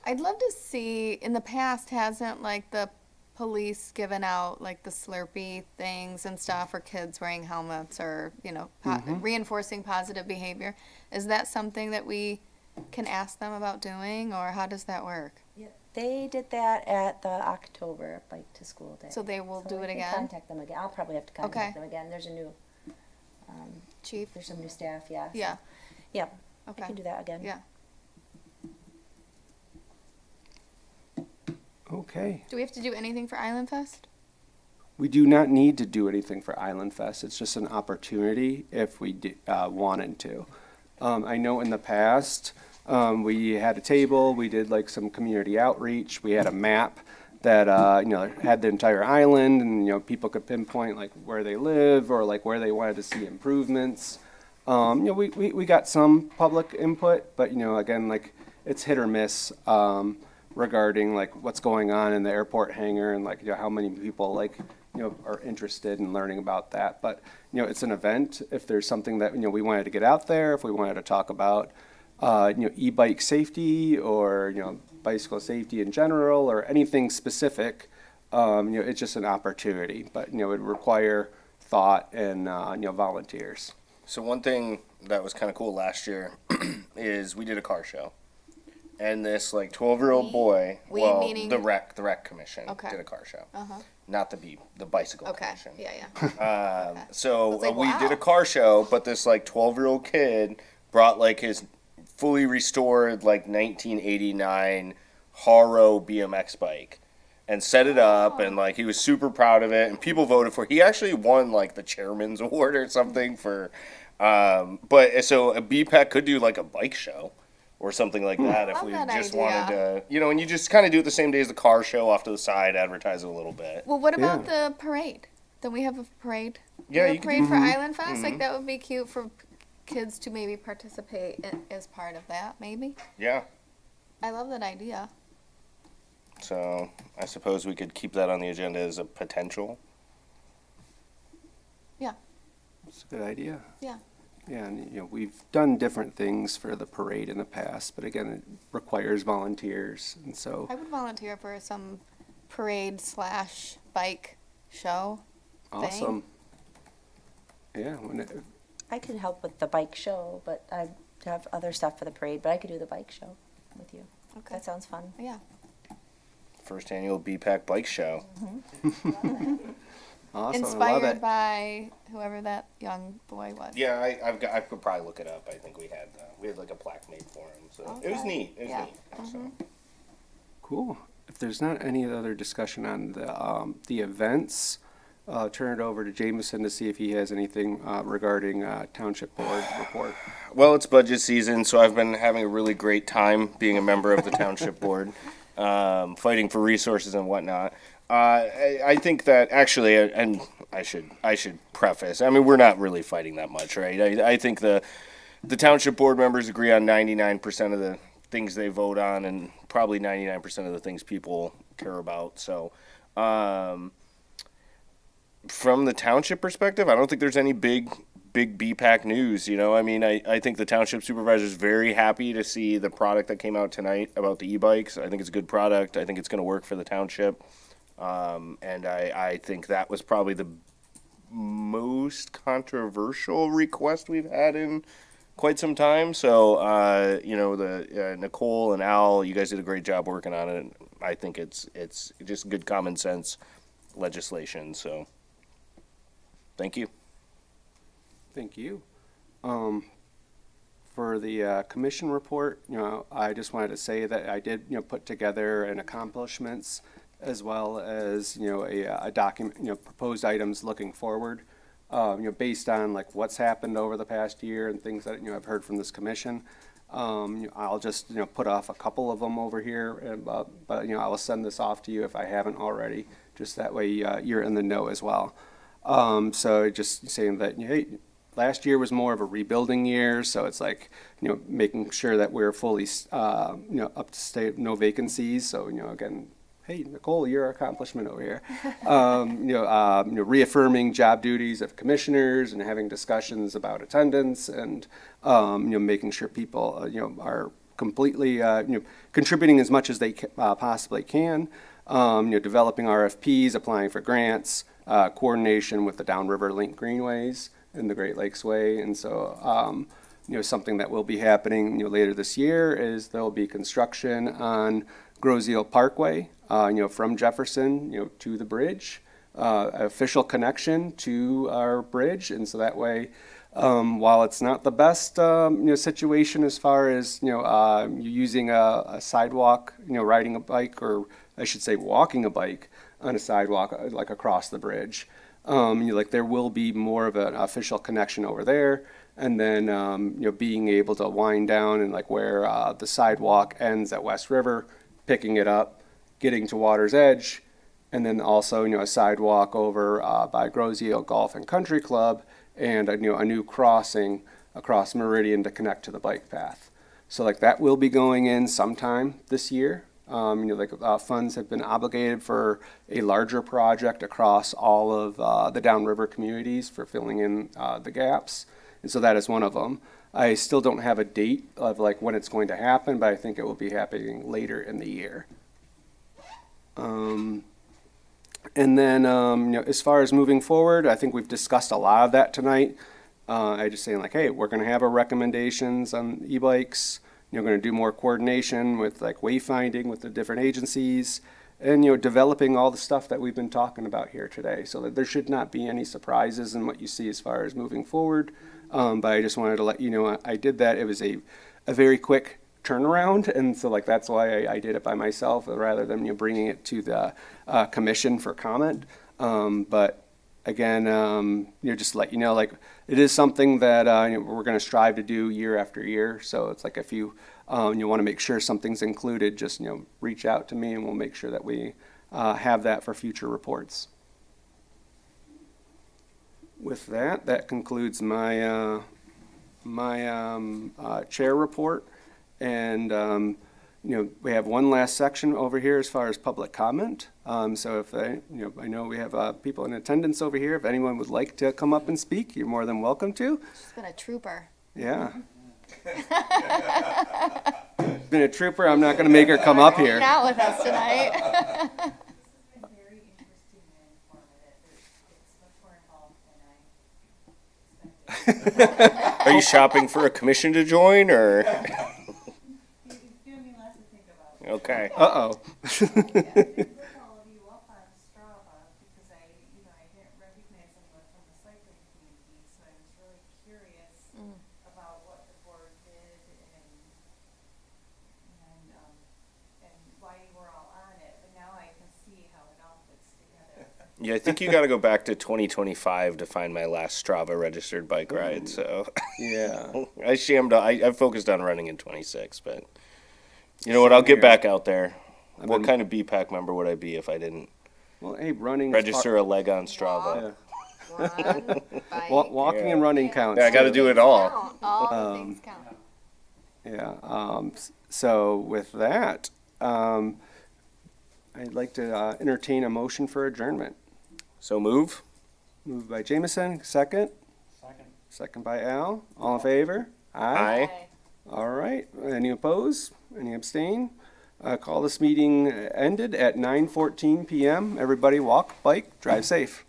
I'd love to see, in the past, hasn't like the police given out like the Slurpee things and stuff for kids wearing helmets or, reinforcing positive behavior? Is that something that we can ask them about doing, or how does that work? Yeah. They did that at the October Bike to School Day. So they will do I it can again? Contact them again. I'll probably have to contact Okay. them again. There's a new, Chief? there's some new staff, yeah. so- Yeah, Yeah, okay. I can do that again. Yeah. okay. Do we have to do anything for Island Fest? We do not need to do anything for Island Fest. It's just an opportunity if we wanted to. I know in the past, we had a table, we did like some community outreach, we had a map that, had the entire island and, people could pinpoint like where they live or like where they wanted to see improvements. We got some public input, but, again, like it's hit or miss, regarding like what's going on in the airport hangar and like, how many people like, are interested in learning about that. But, it's an event. If there's something that, we wanted to get out there, if we wanted to talk about, e-bike safety or, bicycle safety in general or anything specific, it's just an opportunity. But, it would require thought and, volunteers. So one thing that was kind of cool last year is we did a car show. And this like 12-year-old boy, We well, meaning- the rec commission Okay. did a car show. Uh-huh. Not the bicycle Okay, commission. yeah, yeah. So I was like, we did wow. a car show, but this like 12-year-old kid brought like his fully restored like 1989 Haro BMX bike and set it up, and like he was super proud of it, and people voted for it. He actually won like the chairman's award or something for, but so a BPAC could do like a bike show or something like that if Love we that just idea. wanted to, and you just kind of do it the same day as the car show off to the side, advertise it a little bit. Well, what about the parade? Don't we have a parade? Yeah, Do we have you a could parade for Island Fest. Like that would be cute for kids to maybe participate as part of that. Maybe. Yeah. I love that idea. So I suppose we could keep that on the agenda as a potential. Yeah. It's a good idea. Yeah. Yeah, and, we've done different things for the parade in the past, but again, it requires volunteers, and so. I would volunteer for some parade/bike show. Awesome. Yeah, I could help with the bike show, but I have other stuff for the parade, but I could do the bike show with you. Okay. That sounds fun. Yeah. First annual BPAC bike show. awesome, I love Inspired it. by whoever that young boy was. Yeah, I could probably look it up. I think we had like a plaque made for him, so it was Okay. neat. It was Yeah. neat. So. Cool. If there's not any other discussion on the events, turn it over to Jameson to see if he has anything regarding Township Board report. Well, it's budget season, so I've been having a really great time being a member of the Township Board, fighting for resources and whatnot. I think that actually, and I should preface, I mean, we're not really fighting that much, right? I think the Township Board members agree on 99% of the things they vote on and probably 99% of the things people care about. So, from the township perspective, I don't think there's any big big BPAC news, you know. I mean, I think the township supervisor is very happy to see the product that came out tonight about the e-bikes. I think it's a good product. I think it's going to work for the township. And I think that was probably the most controversial request we've had in quite some time. So, you know, the Nicole and Al, you guys did a great job working on it. I think it's just good common sense legislation. So, thank you. Thank you. For the commission report, you know, I just wanted to say that I did, you know, put together an accomplishments as well as, you know, a document, you know, proposed items looking forward, you know, based on like what's happened over the past year and things that, you know, I've heard from this commission. You know, I'll just, you know, put off a couple of them over here, and, but, you know, I will send this off to you if I haven't already, just that way you're in the know as well. So just saying that, hey, last year was more of a rebuilding year, so it's like, you know, making sure that we're fully, you know, up to state, no vacancies. So, you know, again, hey, Nicole, your accomplishment over here. You know, reaffirming job duties of commissioners and having discussions about attendance and, you know, making sure people, you know, are completely, you know, contributing as much as they possibly can. You know, developing RFPs, applying for grants, coordination with the Downriver Link Greenways and the Great Lakes Way. And so, you know, something that will be happening, you know, later this year is there'll be construction on Groseal Parkway, you know, from Jefferson, you know, to the bridge, official connection to our bridge. And so that way, while it's not the best, you know, situation as far as, you know, you using a sidewalk, you know, riding a bike, or I should say walking a bike on a sidewalk, like across the bridge. You know, like there will be more of an official connection over there. And then, you know, being able to wind down and like where the sidewalk ends at West River, picking it up, getting to Water's Edge, and then also, you know, a sidewalk over by Groseal Golf and Country Club, and you know, a new crossing across Meridian to connect to the bike path. So like that will be going in sometime this year. You know, like funds have been obligated for a larger project across all of the downriver communities for filling in the gaps. And so that is one of them. I still don't have a date of like when it's going to happen, but I think it will be happening later in the year. And then, you know, as far as moving forward, I think we've discussed a lot of that tonight. I just saying like, hey, we're going to have our recommendations on e-bikes. You're going to do more coordination with like wayfinding with the different agencies, and, you know, developing all the stuff that we've been talking about here today, so that there should not be any surprises in what you see as far as moving forward. But I just wanted to let you know I did that. It was a very quick turnaround, and so like that's why I did it by myself rather than, you know, bringing it to the commission for comment. But again, you know, just to let you know, like it is something that you know, we're going to strive to do year after year. So it's like if you want to make sure something's included, just, you know, reach out to me and we'll make sure that we have that for future reports. With that, that concludes my chair report, and you know, we have one last section over here as far as public comment. So if you know, I know we have people in attendance over here. If anyone would like to come up and speak, you're more than welcome to. She's been a trooper. Yeah. Been a trooper. I'm not going to make her come up here. Not with us tonight. Very interesting and informative. It's much more involved than I expected. Are you shopping for a commission to join, or? It's giving me lots to think about. Okay. Uh-oh. Look all of you up on Strava because I didn't recognize anyone from the cycling community, so I was really curious about what the board did and why you were all on it. But now I can see how it all fits together. Yeah, I think you got to go back to 2025 to find my last Strava registered bike ride. So Yeah. I focused on running in 26, but you know what? I'll get back out there. What kind of BPAC member would I be if I didn't Well, hey, running. register a leg on Strava? Run, bike, Walking and running counts. Yeah, I got to do it all. count. All the things count. Yeah. So with that, I'd like to entertain a motion for adjournment. So move. Moved by Jameson, second. Second by Al. All in favor? Aye. All right. Any opposed? Any abstain? Call this meeting ended at 9:14 PM. Everybody walk, bike, drive safe.